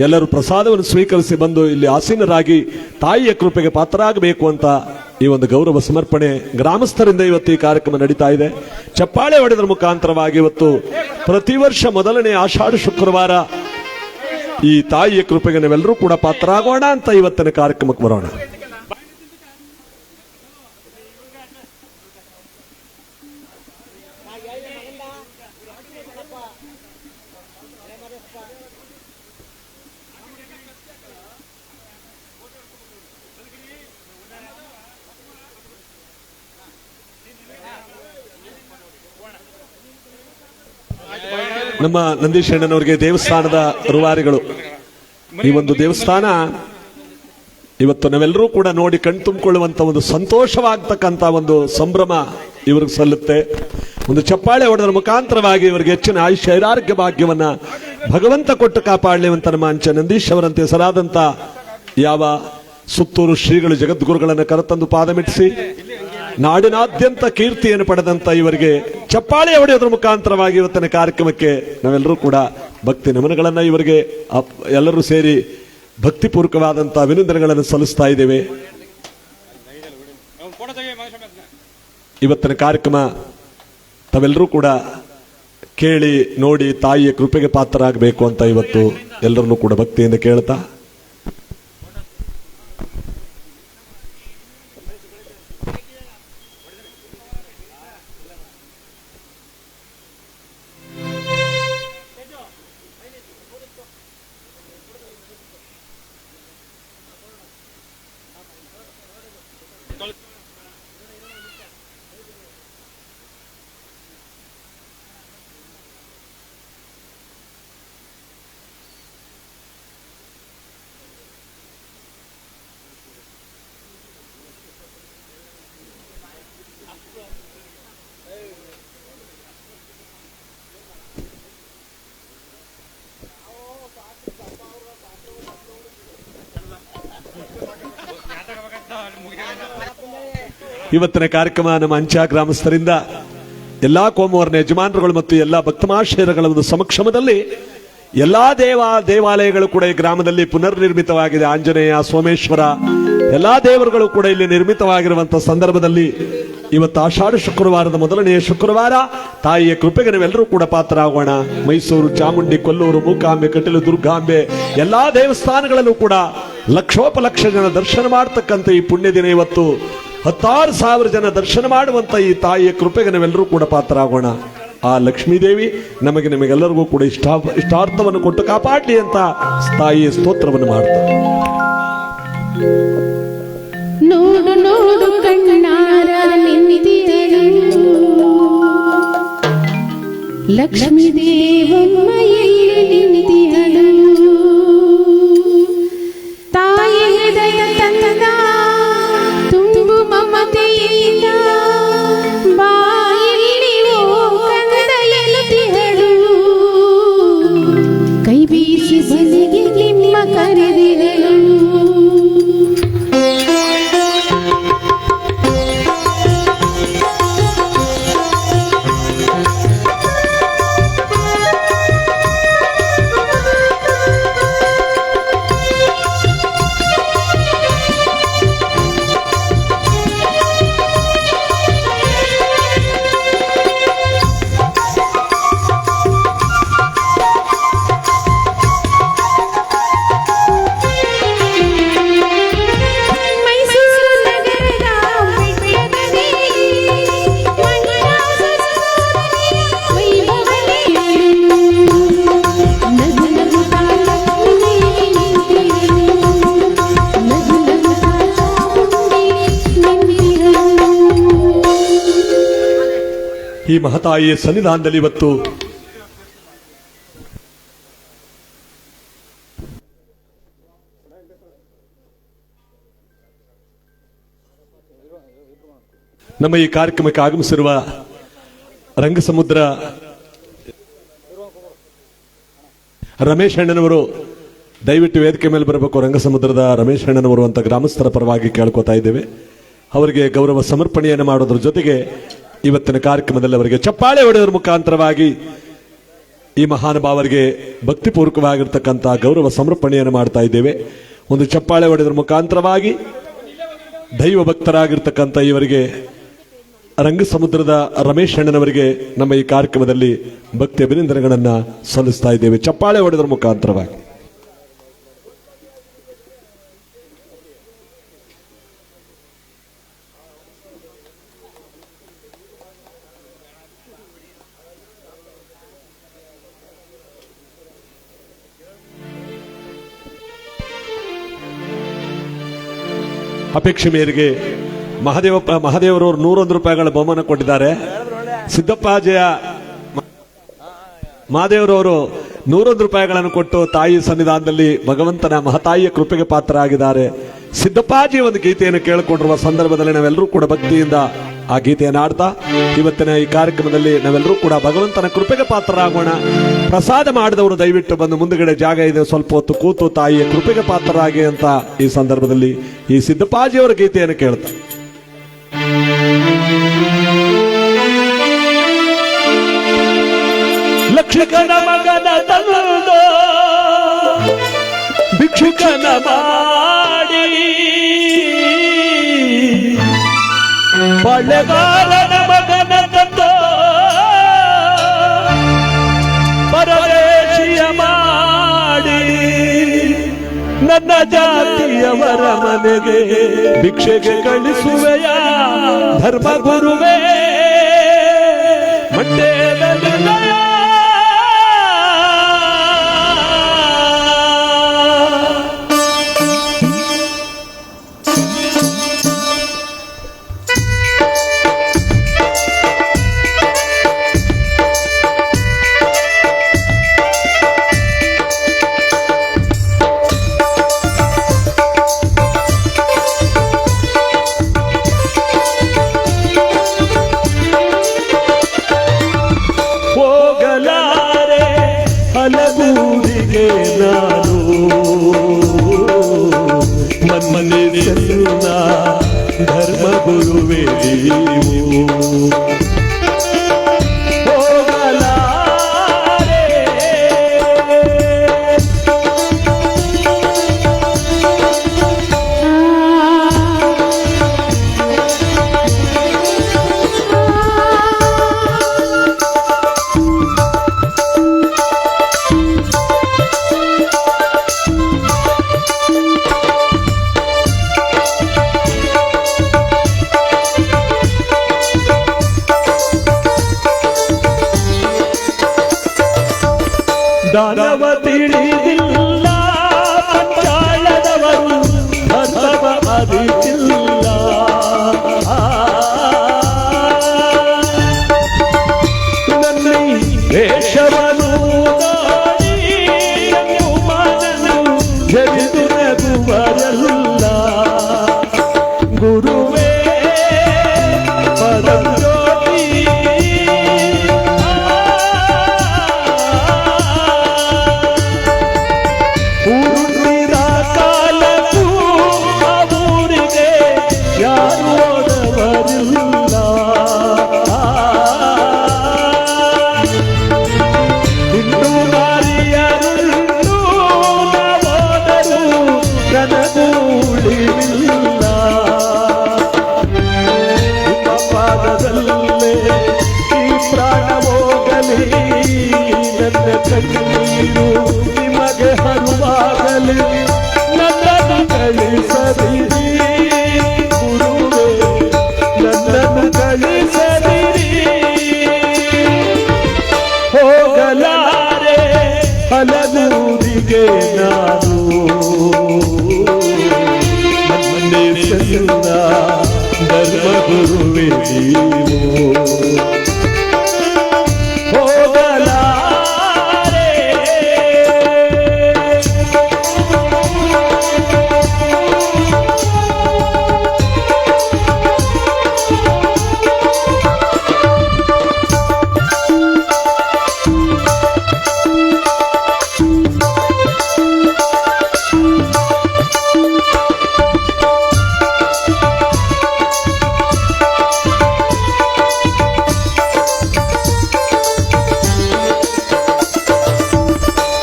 ಎಲ್ಲರೂ ಪ್ರಸಾದವನ್ನು ಸ್ವೀಕರಿಸಿ ಬಂದು ಇಲ್ಲಿ ಆಸೀನರಾಗಿ ತಾಯಿಯ ಕೃಪೆಗೆ ಪಾತ್ರರಾಗಬೇಕು ಅಂತ ಈ ಒಂದು ಗೌರವ ಸಮರ್ಪಣೆ ಗ್ರಾಮಸ್ಥರಿಂದ ಇವತ್ತು ಈ ಕಾರ್ಯಕ್ರಮ ನಡೀತಾ ಇದೆ. ಚಪ್ಪಾಳೆ ಹೊಡೆದರ ಮುಖಾಂತರವಾಗಿ ಇವತ್ತು ಪ್ರತಿ ವರ್ಷ ಮೊದಲನೇ ಆಷಾಢ ಶುಕ್ರವಾರ ಈ ತಾಯಿಯ ಕೃಪೆಗೆ ನಾವೆಲ್ಲರೂ ಕೂಡ ಪಾತ್ರರಾಗೋಣ ಅಂತ ಇವತ್ತಿನ ಕಾರ್ಯಕ್ರಮಕ್ಕೆ ಬರೋಣ. ನಮ್ಮ ನಂದೀಶ್ ಅಣ್ಣನವರಿಗೆ ದೇವಸ್ಥಾನದ ರೂವಾರಿಗಳು, ಈ ಒಂದು ದೇವಸ್ಥಾನ ಇವತ್ತು ನಾವೆಲ್ಲರೂ ಕೂಡ ನೋಡಿ ಕಣ್ತುಂಬಿಕೊಳ್ಳುವಂತ ಒಂದು ಸಂತೋಷವಾಗ್ತಕ್ಕಂಥ ಒಂದು ಸಂಭ್ರಮ ಇವ್ರಿಗೆ ಸಲ್ಲುತ್ತೆ. ಒಂದು ಚಪ್ಪಾಳೆ ಹೊಡೆದರ ಮುಖಾಂತರವಾಗಿ ಇವರಿಗೆ ಹೆಚ್ಚಿನ ಆಯುಷ್ಯ ಐರಾರೋಗ್ಯ ಭಾಗ್ಯವನ್ನ ಭಗವಂತ ಕೊಟ್ಟು ಕಾಪಾಡಲಿ ಅಂತ ನಮ್ಮ ಅಂಚೆ ನಂದೀಶ್ ಅವರಂತೆ ಹೆಸರಾದಂತ ಯಾವ ಸುತ್ತೂರು ಶ್ರೀಗಳು ಜಗದ್ಗುರುಗಳನ್ನು ಕರೆತಂದು ಪಾದಮಿಟ್ಟಿಸಿ ನಾಡಿನಾದ್ಯಂತ ಕೀರ್ತಿಯನ್ನು ಪಡೆದಂತ ಇವರಿಗೆ ಚಪ್ಪಾಳೆ ಹೊಡೆಯೋದ್ರ ಮುಖಾಂತರವಾಗಿ ಇವತ್ತಿನ ಕಾರ್ಯಕ್ರಮಕ್ಕೆ ನಾವೆಲ್ಲರೂ ಕೂಡ ಭಕ್ತಿ ನಮನಗಳನ್ನ ಇವರಿಗೆ ಎಲ್ಲರೂ ಸೇರಿ ಭಕ್ತಿಪೂರ್ವಕವಾದಂತಹ ಅಭಿನಂದನೆಗಳನ್ನು ಸಲ್ಲಿಸ್ತಾ ಇದ್ದೇವೆ. ಇವತ್ತಿನ ಕಾರ್ಯಕ್ರಮ ತಾವೆಲ್ಲರೂ ಕೂಡ ಕೇಳಿ ನೋಡಿ ತಾಯಿಯ ಕೃಪೆಗೆ ಪಾತ್ರರಾಗಬೇಕು ಅಂತ ಇವತ್ತು ಎಲ್ಲರನ್ನೂ ಕೂಡ ಭಕ್ತಿಯಿಂದ ಕೇಳ್ತಾ ಇವತ್ತಿನ ಕಾರ್ಯಕ್ರಮ ನಮ್ಮ ಅಂಚಾ ಗ್ರಾಮಸ್ಥರಿಂದ ಎಲ್ಲಾ ಕೋಮುವರ್ಣ ಯಜಮಾನರುಗಳು ಮತ್ತು ಎಲ್ಲಾ ಭಕ್ತಮಾಶಯಗಳ ಒಂದು ಸಮಕ್ಷಮದಲ್ಲಿ ಎಲ್ಲಾ ದೇವಾಲಯಗಳು ಕೂಡ ಈ ಗ್ರಾಮದಲ್ಲಿ ಪುನರ್ನಿರ್ಮಿತವಾಗಿದೆ. ಆಂಜನೇಯ, ಸೋಮೇಶ್ವರ ಎಲ್ಲಾ ದೇವರುಗಳು ಕೂಡ ಇಲ್ಲಿ ನಿರ್ಮಿತವಾಗಿರುವಂತಹ ಸಂದರ್ಭದಲ್ಲಿ ಇವತ್ತು ಆಷಾಢ ಶುಕ್ರವಾರದ ಮೊದಲನೆಯ ಶುಕ್ರವಾರ ತಾಯಿಯ ಕೃಪೆಗೆ ನಾವೆಲ್ಲರೂ ಕೂಡ ಪಾತ್ರ ಆಗೋಣ. ಮೈಸೂರು, ಚಾಮುಂಡಿ, ಕೊಲ್ಲೂರು, ಮೂಕಾಂಬೆ, ಕಟೀಲು, ದುರ್ಗಾಂಬೆ ಎಲ್ಲಾ ದೇವಸ್ಥಾನಗಳಲ್ಲೂ ಕೂಡ ಲಕ್ಷೋಪಲಕ್ಷ ಜನ ದರ್ಶನ ಮಾಡತಕ್ಕಂಥ ಈ ಪುಣ್ಯ ದಿನ ಇವತ್ತು 16,000 ಜನ ದರ್ಶನ ಮಾಡುವಂತ ಈ ತಾಯಿಯ ಕೃಪೆಗೆ ನಾವೆಲ್ಲರೂ ಕೂಡ ಪಾತ್ರ ಆಗೋಣ. ಆ ಲಕ್ಷ್ಮೀದೇವಿ ನಿಮಗೆಲ್ಲರಿಗೂ ಕೂಡ ಇಷ್ಟಾರ್ಥವನ್ನು ಕೊಟ್ಟು ಕಾಪಾಡಲಿ ಅಂತ ತಾಯಿಯ ಸ್ತೋತ್ರವನ್ನು ಮಾಡ್ತಾರೆ. ನೋಡು ನೋಡು ಕಣ್ಣಾರ ನಿಂತಿದಳು ಲಕ್ಷ್ಮೀ ದೇವಮ್ಮ ಎಲ್ಲಿ ನಿಂತಿದಳು ತಾಯಿ ಹೃದಯ ತಂದ ತುಂಬು ಮಮತೆಯಿಂದ ಬಾಯಲ್ಲಿ ಕಂದ ಎನ್ನುತ್ತಿದಳು ಕೈ ಬೀಸಿ ಬಲಿಗೆ ನಿಮ್ಮ ಕರೆದಿದಳು. ಈ ಮಹತಾಯಿಯ ಸನ್ನಿಧಾನದಲ್ಲಿ ಇವತ್ತು ನಮ್ಮ ಈ ಕಾರ್ಯಕ್ರಮಕ್ಕೆ ಆಗಮಿಸಿರುವ ರಂಗಸಮುದ್ರ ರಮೇಶ್ ಅಣ್ಣನವರು ದಯವಿಟ್ಟು ವೇದಿಕೆ ಮೇಲೆ ಬರಬೇಕು. ರಂಗಸಮುದ್ರದ ರಮೇಶ್ ಅಣ್ಣನವರು ಅಂತ ಗ್ರಾಮಸ್ಥರ ಪರವಾಗಿ ಕೇಳ್ಕೊತಾ ಇದ್ದೇವೆ. ಅವರಿಗೆ ಗೌರವ ಸಮರ್ಪಣೆಯನ್ನು ಮಾಡೋದ್ರ ಜೊತೆಗೆ ಇವತ್ತಿನ ಕಾರ್ಯಕ್ರಮದಲ್ಲಿ ಅವರಿಗೆ ಚಪ್ಪಾಳೆ ಹೊಡೆಯೋದ್ರ ಮುಖಾಂತರವಾಗಿ ಈ ಮಹಾನುಭಾವರಿಗೆ ಭಕ್ತಿಪೂರ್ವಕವಾಗಿರ್ತಕ್ಕಂಥ ಗೌರವ ಸಮರ್ಪಣೆಯನ್ನು ಮಾಡ್ತಾ ಇದ್ದೇವೆ. ಒಂದು ಚಪ್ಪಾಳೆ ಹೊಡೆಯೋದ್ರ ಮುಖಾಂತರವಾಗಿ ದೈವ ಭಕ್ತರಾಗಿರ್ತಕ್ಕಂಥ ಇವರಿಗೆ ರಂಗಸಮುದ್ರದ ರಮೇಶ್ ಅಣ್ಣನವರಿಗೆ ನಮ್ಮ ಈ ಕಾರ್ಯಕ್ರಮದಲ್ಲಿ ಭಕ್ತಿ ಅಭಿನಂದನೆಗಳನ್ನು ಸಲ್ಲಿಸ್ತಾ ಇದ್ದೇವೆ ಚಪ್ಪಾಳೆ ಹೊಡೆಯೋದ್ರ ಮುಖಾಂತರವಾಗಿ. ಅಪೇಕ್ಷೆ ಮೇರೆಗೆ ಮಹಾದೇವರವರು 101 ರೂಪಾಯಿಗಳ ಬಹುಮಾನ ಕೊಟ್ಟಿದ್ದಾರೆ. ಸಿದ್ದಪ್ಪಾಜಯ ಮಹಾದೇವರವರು 101 ರೂಪಾಯಿಗಳನ್ನು ಕೊಟ್ಟು ತಾಯಿ ಸನ್ನಿಧಾನದಲ್ಲಿ ಭಗವಂತನ ಮಹತಾಯಿಯ ಕೃಪೆಗೆ ಪಾತ್ರ ಆಗಿದ್ದಾರೆ. ಸಿದ್ದಪ್ಪಾಜಿ ಒಂದು ಗೀತೆಯನ್ನು ಕೇಳಿಕೊಂಡಿರುವ ಸಂದರ್ಭದಲ್ಲಿ ನಾವೆಲ್ಲರೂ ಕೂಡ ಭಕ್ತಿಯಿಂದ ಆ ಗೀತೆಯನ್ನು ಆಡ್ತಾ ಇವತ್ತಿನ ಈ ಕಾರ್ಯಕ್ರಮದಲ್ಲಿ ನಾವೆಲ್ಲರೂ ಕೂಡ ಭಗವಂತನ ಕೃಪೆಗೆ ಪಾತ್ರರಾಗೋಣ. ಪ್ರಸಾದ ಮಾಡಿದವರು ದಯವಿಟ್ಟು ಬಂದು ಮುಂದುಗಡೆ ಜಾಗ ಇದೆ, ಸ್ವಲ್ಪ ಹೊತ್ತು ಕೂತು ತಾಯಿಯ ಕೃಪೆಗೆ ಪಾತ್ರರಾಗಿ ಅಂತ ಈ ಸಂದರ್ಭದಲ್ಲಿ ಈ ಸಿದ್ದಪ್ಪಾಜಿಯವರ ಗೀತೆಯನ್ನು ಕೇಳ್ತಾ ಲಕ್ಷಕನ ಮಗನ ತಂದೋ ಭಿಕ್ಷುಕನ ಮಾಡಿ ಬಳೆಗಾರನ ಮಗನ ತಂದೋ ಪರದೇಶಿಯ ಮಾಡಿ ನನ್ನ ಜಾತಿಯವರ ಮನೆಗೆ ಭಿಕ್ಷೆಗೆ ಕಳಿಸುವೆಯ ಧರ್ಮ ಗುರುವೇ ಮಂಡ್ಯದಲ್ಲಿ ಹಲಗೂರಿಗೆ ನಾನು ಮನ್ಮನೆಲ್ಲ ಧರ್ಮ ಗುರುವೇ ನೀವು ದಾನವ ತಿಳಿದಿಲ್ಲ ಪಂಚಾಳದವರು ಧರ್ಮ ಅರಿತಿಲ್ಲ ನನ್ನ ವೇಷವನ್ನು ನೋಡಿ ಮನನು ಜರಿದು ನಗುವರಲ್ಲ ಗುರುವೇ ಪರಂಜ್ಯೋತಿ ಕಣ್ಣೀರು ನಿಮಗೆ ಹರುವಾಗಲಿ ನನ್ನನ್ನು ಕಳಿಸದಿರಿ ಗುರುವೇ ನನ್ನನ್ನು ಕಳಿಸದಿರಿ ಹೋಗಲಾರೆ ಹಲಗೂರಿಗೆ ನಾನು ಮನ್ಮನೆಲ್ಲ ಧರ್ಮ ಗುರುವೇ ನೀವು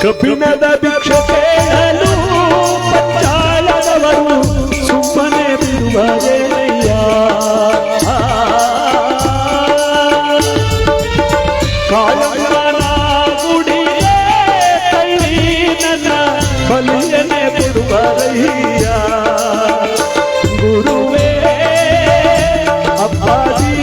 ಕಬ್ಬಿಣದ ಭಿಕ್ಷೆ ಕೇಳಲು ಪಂಚಾಳದವರು ಸುಮ್ಮನೆ ಬಿಡುವರೇನಯ್ಯ ಕಾಳಮ್ಮನ ಗುಡಿಯೇ ಕಳ್ಳಿ ನನ್ನ ಬಲಿಯನೆ ಬಿಡುವರಯ್ಯ ಗುರುವೇ ಅಪ್ಪಾಜಿ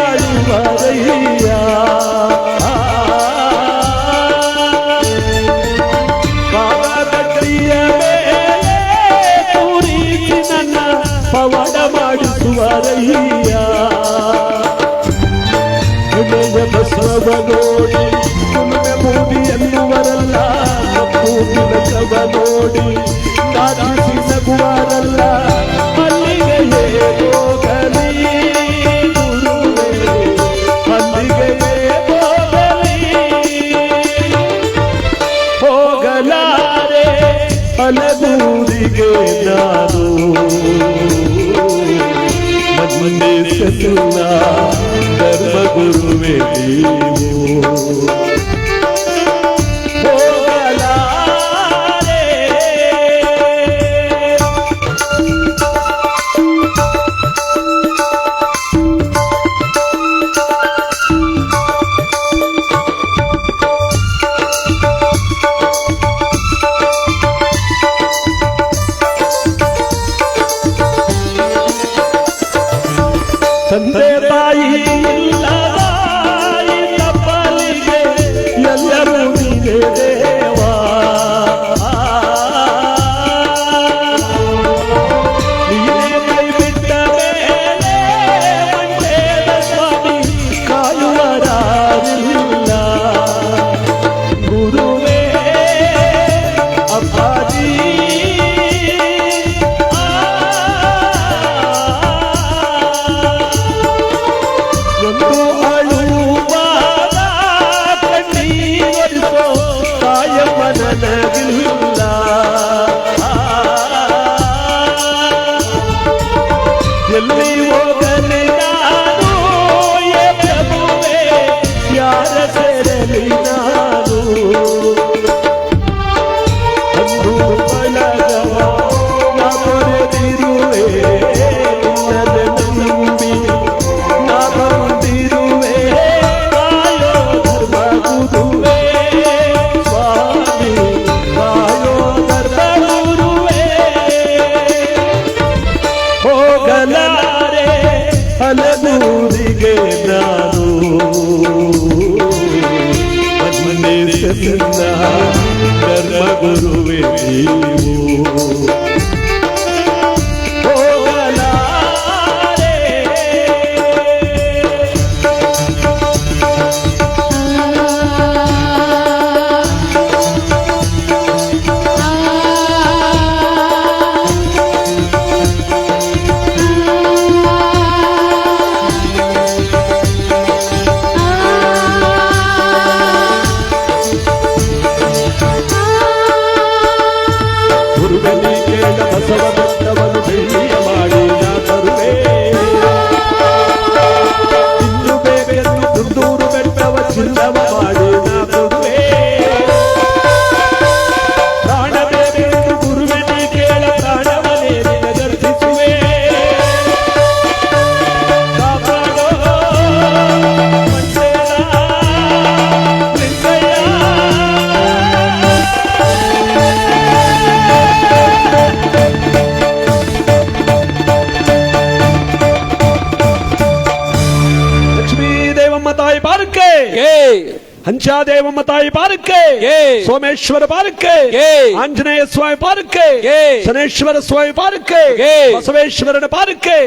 ಕಟ್ಟಿಯಾಳುವರಯ್ಯ ಕಾಲಗಟ್ಟಿಯ ಮೇಲೆ ಕೂರಿಸಿ ನನ್ನ ಪವಾಡ ಮಾಡಿಸುವರಯ್ಯ ಬಸವ ತಿಲಕವ ನೋಡಿ ಹುಣ್ಣಿಮೆ ಮೂಡಿ ಎನ್ನುವರಲ್ಲ ಕಪ್ಪು ತಿಲಕವ ನೋಡಿ ನಾಚಿಸಿ ನಗುವರಲ್ಲ ಅಲ್ಲಿಗೆ ಹೋಗಲಿ ಗುರುವೇ ಅಲ್ಲಿಗೆ ಹೋಗಲಾರೆ ಅಲಗೂರಿಗೆ ನಾನು ಮಂಡಿಸಲ್ಲ ಧರ್ಮಗುರುವೇ ನೀವು ಹೋಗಲಾರೆ ತಂದೆ ತಾಯಿ ಇಲ್ಲದ ಈ ತಪ್ಪಲಿಗೆ ಎಲ್ಲರೂ ನೀನೇ ದೇವಾ ನೀನೇ ಕೈ ಬಿಟ್ಟ ಮೇಲೆ ಮಂಡ್ಯದ ಸ್ವಾಮಿ ಕಾಯುವರಾರಿಲ್ಲ ಗುರುವೇ ಅಪ್ಪಾಜಿ ಒಂದು ಅಳುವಾದ ಕಣ್ಣೀರಿಸೋ ಕಾಯಮ್ಮ ನನಗಿಲ್ಲ ಎಲ್ಲಿ ಹೋಗಲಿ ನಾನು ಏ ಪ್ರಭುವೇ ಯಾರ ಸೇರಲಿ ನಾನು ಅಂದು ಬಳಗವ ನಾ ತೊರೆದಿರುವೆ ನಿನ್ನನ್ನು ನಂಬಿ ನಾ ಬಂದಿರುವೆ ಕಾಯೋ ಧರ್ಮ ಗುರುವೇ ಸ್ವಾಮಿ ಕಾಯೋ ಧರ್ಮ ಗುರುವೇ ಹೋಗಲಾರೆ ಹಲಗೂರಿಗೆ ನಾನು ಮಂಡಿಸಲ್ಲ ಧರ್ಮ ಗುರುವೇ ನೀವು ಹೋಗಲಾರೆ ಗುರುಬಲಿ ಕೇಳ ಬಸವ ಬೆಟ್ಟವನ್ನು ಬೆಳ್ಳಿಯ ಮಾಡಿ ನಾ ತರುವೆ ಇನ್ನು ಬೇಕೆಂದು ಕುಂದೂರು ಬೆಟ್ಟವ ಚಿನ್ನವ ಮಾಡಿ ನಾ ಕೊಡುವೆ ಪ್ರಾಣ ಬೇಕೆಂದು ಗುರುಬಲಿ ಕೇಳ ಪ್ರಾಣವನೇ ನಿನಗರ್ಪಿಸುವೆ ಕಾಪಾಡೋ ಮಂಡೇಲ ಲಿಂಗಯ್ಯ ಲಕ್ಷ್ಮೀ ದೇವಮ್ಮ ತಾಯಿ ಪಾರಕ್ಕೆ ಹಂಚಾದೇವಮ್ಮ ತಾಯಿ ಪಾರಕ್ಕೆ ಸೋಮೇಶ್ವರ ಪಾರಕ್ಕೆ ಆಂಜನೇಯ ಸ್ವಾಮಿ ಪಾರಕ್ಕೆ ಶನೇಶ್ವರ ಸ್ವಾಮಿ ಪಾರಕ್ಕೆ ಬಸವೇಶ್ವರನ ಪಾರಕ್ಕೆ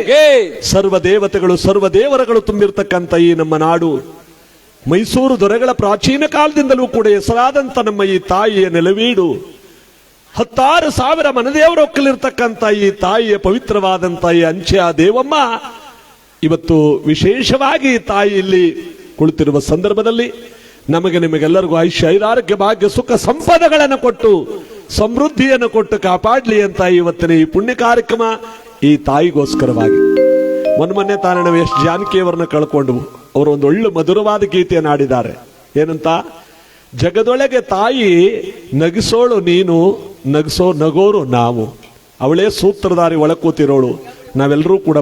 ಸರ್ವ ದೇವತೆಗಳು ಸರ್ವ ದೇವರುಗಳು ತುಂಬಿರ್ತಕ್ಕಂಥ ಈ ನಮ್ಮ ನಾಡು ಮೈಸೂರು ದೊರೆಗಳ ಪ್ರಾಚೀನ ಕಾಲದಿಂದಲೂ ಕೂಡ ಹೆಸರಾದಂತ ನಮ್ಮ ಈ ತಾಯಿಯ ನೆಲವೀಡು 16,000 ಮನದೇವರ ಒಕ್ಕಲಿರ್ತಕ್ಕಂಥ ಈ ತಾಯಿಯ ಪವಿತ್ರವಾದಂತ ಈ ಅಂಚೆಯ ದೇವಮ್ಮ ಇವತ್ತು ವಿಶೇಷವಾಗಿ ತಾಯಿ ಇಲ್ಲಿ ಕುಳಿತಿರುವ ಸಂದರ್ಭದಲ್ಲಿ ನಮಗೆ ನಿಮಗೆಲ್ಲರಿಗೂ ಆಯುಷ್ಯ ಐರಾರೋಗ್ಯ ಭಾಗ್ಯ ಸುಖ ಸಂಪದಗಳನ್ನು ಕೊಟ್ಟು ಸಮೃದ್ಧಿಯನ್ನು ಕೊಟ್ಟು ಕಾಪಾಡಲಿ ಅಂತ ಇವತ್ತಿನ ಈ ಪುಣ್ಯ ಕಾರ್ಯಕ್ರಮ ಈ ತಾಯಿಗೋಸ್ಕರವಾಗಿ ಮೊನ್ನೆ ತಾನೇ ನಾವು ಎಸ್ ಜಾನಕಿಯವರನ್ನ ಕಳ್ಕೊಂಡ್ವು. ಅವರು ಒಂದು ಒಳ್ಳೆ ಮಧುರವಾದ ಗೀತೆಯನ್ನು ಆಡಿದ್ದಾರೆ. ಏನಂತ? ಜಗದೊಳಗೆ ತಾಯಿ ನಗಿಸೋಳು ನೀನು, ನಗೋರು ನಾವು, ಅವಳೇ ಸೂತ್ರಧಾರಿ ಒಳ ಕೂತಿರೋಳು, ನಾವೆಲ್ಲರೂ ಕೂಡ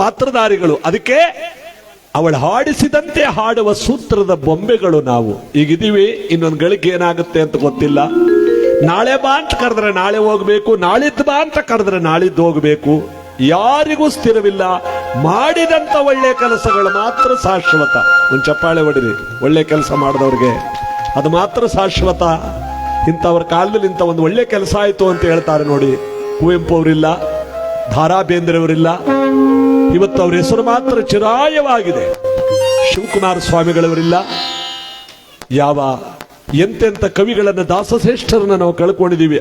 ಪಾತ್ರಧಾರಿಗಳು. ಅದಕ್ಕೆ ಅವಳು ಹಾಡಿಸಿದಂತೆ ಹಾಡುವ ಸೂತ್ರದ ಬೊಂಬೆಗಳು ನಾವು ಈಗಿದ್ದೀವಿ. ಇನ್ನೊಂದು ಗಳಿಗೆ ಏನಾಗುತ್ತೆ ಅಂತ ಗೊತ್ತಿಲ್ಲ. ನಾಳೆ ಬಾ ಅಂತ ಕರೆದ್ರೆ ನಾಳೆ ಹೋಗ್ಬೇಕು, ನಾಳಿದ್ದು ಬಾ ಅಂತ ಕರೆದ್ರೆ ನಾಳಿದ್ದು ಹೋಗ್ಬೇಕು. ಯಾರಿಗೂ ಸ್ಥಿರವಿಲ್ಲ. ಮಾಡಿದಂತ ಒಳ್ಳೆ ಕೆಲಸಗಳು ಮಾತ್ರ ಶಾಶ್ವತ. ಒಂದು ಚಪ್ಪಾಳೆ ಹೊಡಿರಿ, ಒಳ್ಳೆ ಕೆಲಸ ಮಾಡಿದವ್ರಿಗೆ ಅದು ಮಾತ್ರ ಶಾಶ್ವತ. ಇಂಥವ್ರ ಕಾಲದಲ್ಲಿ ಇಂಥ ಒಂದು ಒಳ್ಳೆ ಕೆಲಸ ಆಯ್ತು ಅಂತ ಹೇಳ್ತಾರೆ ನೋಡಿ. ಕುವೆಂಪು ಅವರಿಲ್ಲ, ಧಾರಾ ಬೇಂದ್ರೆಯವರಿಲ್ಲ, ಇವತ್ತು ಅವರ ಹೆಸರು ಮಾತ್ರ ಚಿರಾಯವಾಗಿದೆ. ಶಿವಕುಮಾರ ಸ್ವಾಮಿಗಳವರಿಲ್ಲ, ಯಾವ ಎಂತೆಂಥ ಕವಿಗಳನ್ನ ದಾಸಶ್ರೇಷ್ಠರನ್ನ ನಾವು ಕಳ್ಕೊಂಡಿದೀವಿ.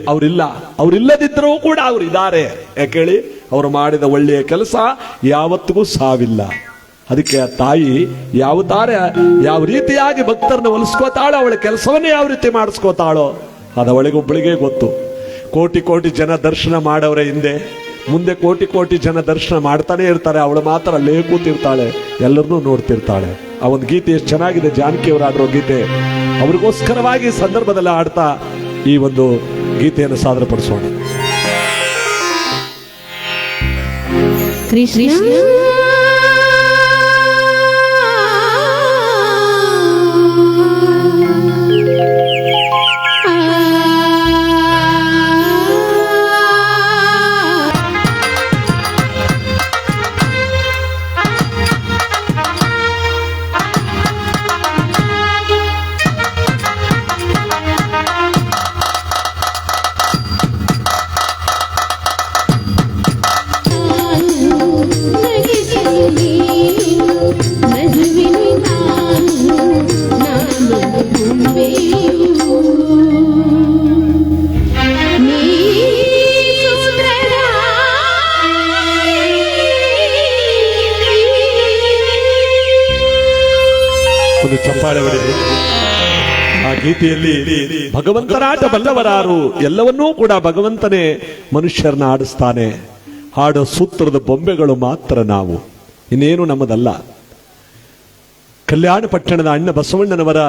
ಅವರಿಲ್ಲದಿದ್ದರೂ ಕೂಡ ಅವರು ಇದ್ದಾರೆ. ಯಾಕೇಳಿ, ಅವರು ಮಾಡಿದ ಒಳ್ಳೆಯ ಕೆಲಸ ಯಾವತ್ತಿಗೂ ಸಾವಿಲ್ಲ. ಅದಕ್ಕೆ ಆ ತಾಯಿ ಯಾವ ರೀತಿಯಾಗಿ ಭಕ್ತರನ್ನ ಒಲಿಸ್ಕೋತಾಳೋ, ಅವಳ ಕೆಲಸವನ್ನೇ ಯಾವ ರೀತಿ ಮಾಡಿಸ್ಕೋತಾಳೋ ಅದು ಅವಳಿಗೊಬ್ಬಳಿಗೆ ಗೊತ್ತು. ಕೋಟಿ ಕೋಟಿ ಜನ ದರ್ಶನ ಮಾಡವ್ರೆ ಹಿಂದೆ, ಮುಂದೆ ಕೋಟಿ ಕೋಟಿ ಜನ ದರ್ಶನ ಮಾಡ್ತಾನೆ ಇರ್ತಾರೆ. ಅವಳು ಮಾತ್ರ ಅಲ್ಲೇ ಕೂತಿರ್ತಾಳೆ, ಎಲ್ಲರನ್ನೂ ನೋಡ್ತಿರ್ತಾಳೆ. ಆ ಒಂದು ಗೀತೆ ಎಷ್ಟು ಚೆನ್ನಾಗಿದೆ, ಜಾನಕಿಯವರು ಆಡಿರೋ ಗೀತೆ. ಅವ್ರಿಗೋಸ್ಕರವಾಗಿ ಈ ಸಂದರ್ಭದಲ್ಲಿ ಆಡ್ತಾ ಈ ಒಂದು ಗೀತೆಯನ್ನು ಸಾದರಪಡಿಸೋಣ. ಕೃಷ್ಣ ಒಂದು ಚಪ್ಪಾಳೆ ಹೊಡೆದು ಆ ಗೀತೆಯಲ್ಲಿ ಭಗವಂತನಾಟ ಬಲ್ಲವರಾರು, ಎಲ್ಲವನ್ನೂ ಕೂಡ ಭಗವಂತನೇ ಮನುಷ್ಯರನ್ನ ಆಡಿಸ್ತಾನೆ. ಹಾಡೋ ಸೂತ್ರದ ಬೊಂಬೆಗಳು ಮಾತ್ರ ನಾವು, ಇನ್ನೇನು ನಮ್ಮದಲ್ಲ. ಕಲ್ಯಾಣ ಪಟ್ಟಣದ ಅಣ್ಣ ಬಸವಣ್ಣನವರ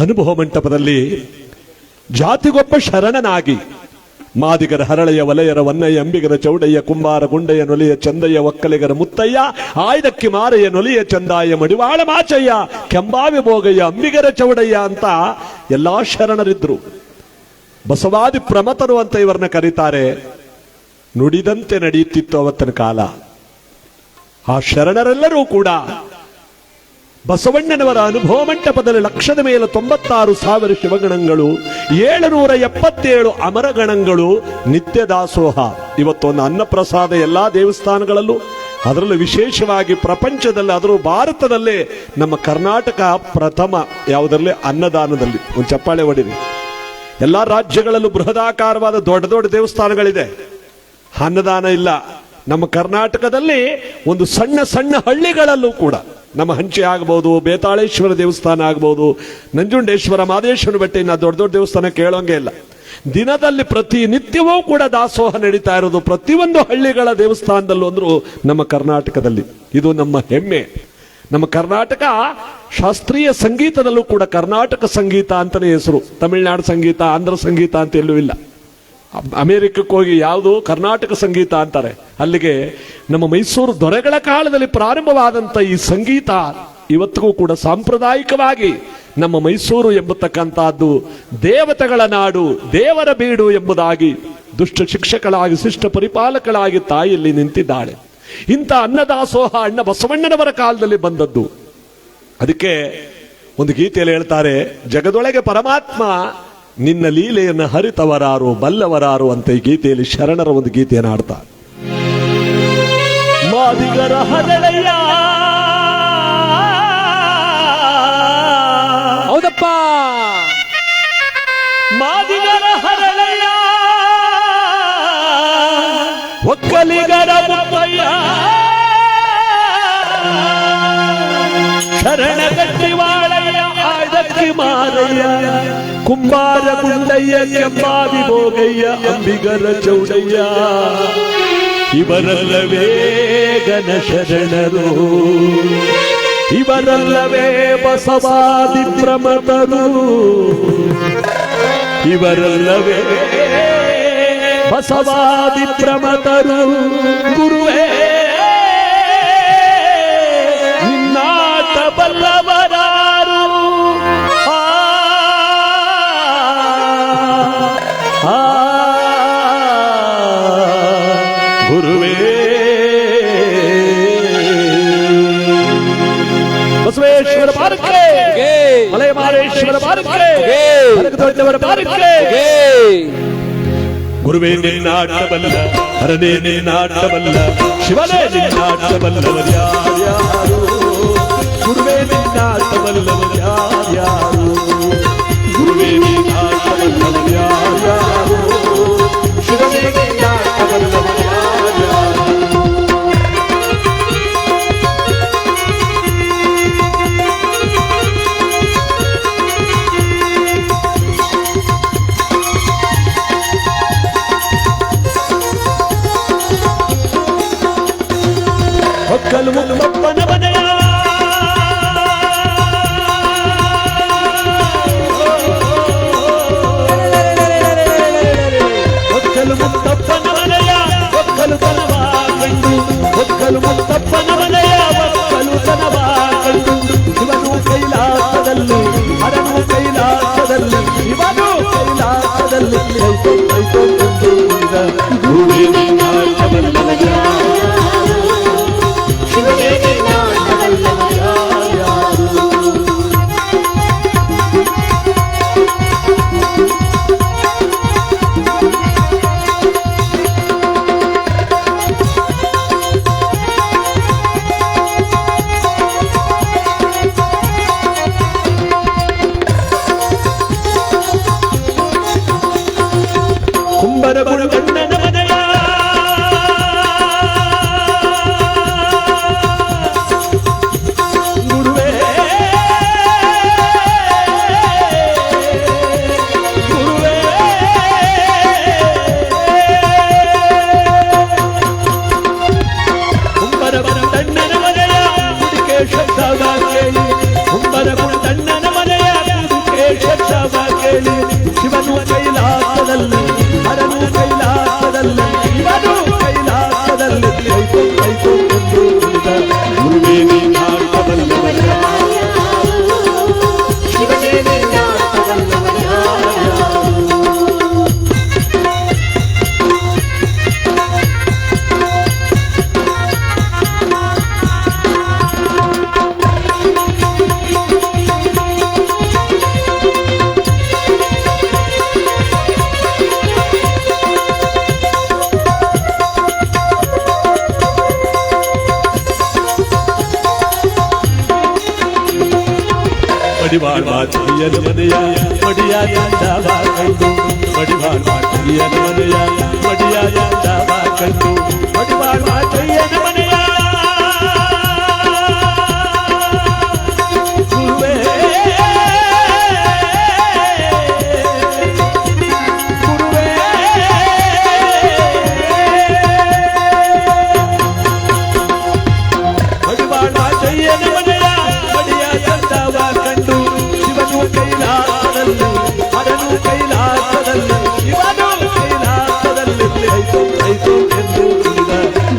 ಅನುಭವ ಮಂಟಪದಲ್ಲಿ ಜಾತಿಗೊಬ್ಬ ಶರಣನಾಗಿ ಮಾದಿಗರ ಹರಳೆಯ ವಲಯರ ವನ್ನಯ್ಯ ಅಂಬಿಗರ ಚೌಡಯ್ಯ ಕುಂಬಾರ ಗುಂಡಯ್ಯ ನೊಲಿಯ ಚಂದಯ್ಯ ಒಕ್ಕಲಿಗರ ಮುತ್ತಯ್ಯ ಆಯ್ದಕ್ಕಿ ಮಾರಯ್ಯ ನೊಲಿಯ ಚಂದಾಯ ಮಡಿವಾಳ ಮಾಚಯ್ಯ ಕೆಂಬಾವಿ ಭೋಗಯ್ಯ ಅಂಬಿಗರ ಚೌಡಯ್ಯ ಅಂತ ಎಲ್ಲಾ ಶರಣರಿದ್ರು. ಬಸವಾದಿ ಪ್ರಮತರು ಅಂತ ಇವರನ್ನ ಕರೀತಾರೆ. ನುಡಿದಂತೆ ನಡೆಯುತ್ತಿತ್ತು ಅವತ್ತಿನ ಕಾಲ. ಆ ಶರಣರೆಲ್ಲರೂ ಕೂಡ ಬಸವಣ್ಣನವರ ಅನುಭವ ಮಂಟಪದಲ್ಲಿ 196,000 ಶಿವಗಣಗಳು, 777 ಅಮರಗಣಗಳು, ನಿತ್ಯ ದಾಸೋಹ. ಇವತ್ತೊಂದು ಅನ್ನಪ್ರಸಾದ ಎಲ್ಲಾ ದೇವಸ್ಥಾನಗಳಲ್ಲೂ, ಅದರಲ್ಲೂ ವಿಶೇಷವಾಗಿ ಪ್ರಪಂಚದಲ್ಲಿ, ಅದರಲ್ಲೂ ಭಾರತದಲ್ಲೇ ನಮ್ಮ ಕರ್ನಾಟಕ ಪ್ರಥಮ ಯಾವುದರಲ್ಲಿ, ಅನ್ನದಾನದಲ್ಲಿ. ಒಂದು ಚಪ್ಪಾಳೆ ಹೊಡಿರಿ. ಎಲ್ಲಾ ರಾಜ್ಯಗಳಲ್ಲೂ ಬೃಹದಾಕಾರವಾದ ದೊಡ್ಡ ದೊಡ್ಡ ದೇವಸ್ಥಾನಗಳಿದೆ, ಅನ್ನದಾನ ಇಲ್ಲ. ನಮ್ಮ ಕರ್ನಾಟಕದಲ್ಲಿ ಒಂದು ಸಣ್ಣ ಸಣ್ಣ ಹಳ್ಳಿಗಳಲ್ಲೂ ಕೂಡ, ನಮ್ಮ ಹಂಚಿ ಆಗಬಹುದು, ಬೇತಾಳೇಶ್ವರ ದೇವಸ್ಥಾನ ಆಗಬಹುದು, ನಂಜುಂಡೇಶ್ವರ ಮಾದೇಶ್ವರ ಬೆಟ್ಟ, ಇನ್ನು ದೊಡ್ಡ ದೊಡ್ಡ ದೇವಸ್ಥಾನ ಕೇಳೋಂಗೆ ಇಲ್ಲ. ದಿನದಲ್ಲಿ ಪ್ರತಿನಿತ್ಯವೂ ಕೂಡ ದಾಸೋಹ ನಡೀತಾ ಇರೋದು ಪ್ರತಿಯೊಂದು ಹಳ್ಳಿಗಳ ದೇವಸ್ಥಾನದಲ್ಲೂ ಅಂದ್ರೂ ನಮ್ಮ ಕರ್ನಾಟಕದಲ್ಲಿ. ಇದು ನಮ್ಮ ಹೆಮ್ಮೆ. ನಮ್ಮ ಕರ್ನಾಟಕ ಶಾಸ್ತ್ರೀಯ ಸಂಗೀತದಲ್ಲೂ ಕೂಡ ಕರ್ನಾಟಕ ಸಂಗೀತ ಅಂತಾನೆ ಹೆಸರು. ತಮಿಳುನಾಡು ಸಂಗೀತ, ಆಂಧ್ರ ಸಂಗೀತ ಅಂತ ಎಲ್ಲೂ ಇಲ್ಲ. ಅಮೆರಿಕಕ್ಕೆ ಹೋಗಿ ಯಾವುದು ಕರ್ನಾಟಕ ಸಂಗೀತ ಅಂತಾರೆ. ಅಲ್ಲಿಗೆ ನಮ್ಮ ಮೈಸೂರು ದೊರೆಗಳ ಕಾಲದಲ್ಲಿ ಪ್ರಾರಂಭವಾದಂಥ ಈ ಸಂಗೀತ ಇವತ್ತಿಗೂ ಕೂಡ ಸಾಂಪ್ರದಾಯಿಕವಾಗಿ ನಮ್ಮ ಮೈಸೂರು ಎಂಬತಕ್ಕಂಥದ್ದು ದೇವತೆಗಳ ನಾಡು, ದೇವರ ಬೀಡು ಎಂಬುದಾಗಿ ದುಷ್ಟ ಶಿಕ್ಷಕಳಾಗಿ ಶಿಷ್ಟ ಪರಿಪಾಲಕಳಾಗಿ ತಾಯಿಯಲ್ಲಿ ನಿಂತಿದ್ದಾಳೆ. ಇಂಥ ಅನ್ನದಾಸೋಹ ಅಣ್ಣ ಬಸವಣ್ಣನವರ ಕಾಲದಲ್ಲಿ ಬಂದದ್ದು. ಅದಕ್ಕೆ ಒಂದು ಗೀತೆಯಲ್ಲಿ ಹೇಳ್ತಾರೆ, ಜಗದೊಳಗೆ ಪರಮಾತ್ಮ ನಿನ್ನ ಲೀಲೆಯನ್ನು ಹರಿತವರಾರು ಬಲ್ಲವರಾರು ಅಂತ ಈ ಗೀತೆಯಲ್ಲಿ ಶರಣರ ಒಂದು ಗೀತೆಯನ್ನು ಹಾಡ್ತಾರೆ. ಮಾದಿಗರ ಹರಳೆಯ, ಹೌದಪ್ಪ, ಮಾದಿಗರ ಹರಳೆಯ, ಒಕ್ಕಲಿಗರ ಮುತ್ತಯ್ಯ, ಶರಣಗಟ್ಟಿವಾಳಯ್ಯ ಆಯ್ದಕ್ಕಿ ಮಾರಯ್ಯ ಕುಂಬಾರ ಗುಂಡಯ್ಯ ಕೆಂಬಾವಿ ಭೋಗಯ್ಯ ಅಂಬಿಗರ ಚೌಡಯ್ಯ, ಇವರಲ್ಲವೇ ಗಣ ಶರಣರು, ಇವರಲ್ಲವೇ ಬಸವಾದಿ ಪ್ರಮತರು, ಇವರಲ್ಲವೇ ಬಸವಾದಿ ಪ್ರಮತರು. ಗುರುವೇ ನಿನ್ನಾಟ ಬಲ್ಲವರಾರು, ಗುರುವೇ ಬಸವೇಶ್ವರ ಬಾರಕ್ಕೆ, ಮಲೆಮಾರೇಶ್ವರ ಬಾರಕ್ಕೆ, ಕನಕದೊಡ್ಡವರ ಬಾರಕ್ಕೆ. ಗುರುವೇ ನಿನ್ನಾಟ ಬಲ್ಲ ಹರನೇ ನಿನ್ನಾಟವಲ್ಲ ಶಿವನೇ ನಿನ್ನಾಟವಲ್ಲವರ್ಯಾರ್ಯಾರು ಗುರುವೇ ನಿನ್ನಾಟವಲ್ಲವರ್ಯಾರ್ಯಾರು ಗುರುವೇ ನಿನ್ನಾಟವಲ್ಲವರ್ಯಾರ್ಯಾರು ಶಿವನೇ ನಿನ್ನಾಟವಲ್ಲವರ್ಯಾರ್ಯಾರು ಒಕ್ಕಲು ಮುನ್ನಪ್ಪನ ಮನೆಯ ಒಕ್ಕಲು ಮುತ್ತಪ್ಪನ ಮನೆಯ ಒಕ್ಕಲು ತನವ ಕಂಡು ಒಕ್ಕಲು ಮುತ್ತಪ್ಪನ ಮನೆಯ ಒಕ್ಕಲು ತನವ ಕಂಡು ಶಿವನು ಕೈಲಾಸದಲ್ಲಿ ಹರನು ಕೈಲಾಸದಲ್ಲಿ ಶಿವನು ಕೈಲಾಸದಲ್ಲಿ ಕುಂಬರಗುಳು ಗಣ್ಣನ ಮನೆಯ ಗುರುವೇ ಗುರುವೇ ಕುಂಬರಗುಳು ಗಣ್ಣನ ಮನೆಯ ಕುಡಿಕೆ ಶಬ್ದವ ಕೇಳಿ ಕುಂಬರಗುಳು ಗಣ್ಣನ ಮನೆಯ ಕುಡಿಕೆ ಶಬ್ದವ ಕೇಳಿ ಶಿವನು ಕೈಲಾಸದಲ್ಲಿ ಹರನು ಕೈಲಾಸದಲ್ಲಿ ಶಿವನು ಕೈಲಾಸದಲ್ಲಿ ಗುರುವೇ ನಿನ್ನಾಟವಲ್ಲವರ್ಯಾರ್ಯಾರು ಶಿವನೇ ನಿನ್ನಾಟವಲ್ಲವರ್ಯಾರ್ಯಾರು ಮಡಿವಾಳ ಮಾತೆಯನ ಮನೆಯ ಮಡಿಯಾದ ಜಾವ ಕಂಡು ಮಡಿವಾಳ ಮಾತೆಯನ ಮನೆಯ ಮಡಿಯಾದ ಜಾವ ಕಂಡು ಮಡಿವಾಳ ಮಾತೆಯನ ಮನೆಯ ಗುರುವೇ ಗುರುವೇ ಮಡಿವಾಳ ಮಾತೆಯನ ಮನೆಯ ಮಡಿಯಾದ ಜಾವ ಕಂಡು ಶಿವನು ಕೈಲಾಸದಲ್ಲಿ ಹರನು ಕೈಲಾಸದಲ್ಲಿ ಶಿವನು ಕೈಲಾಸದಲ್ಲಿ ಐತು ಐತು ಎಂದು ನುಡಿದ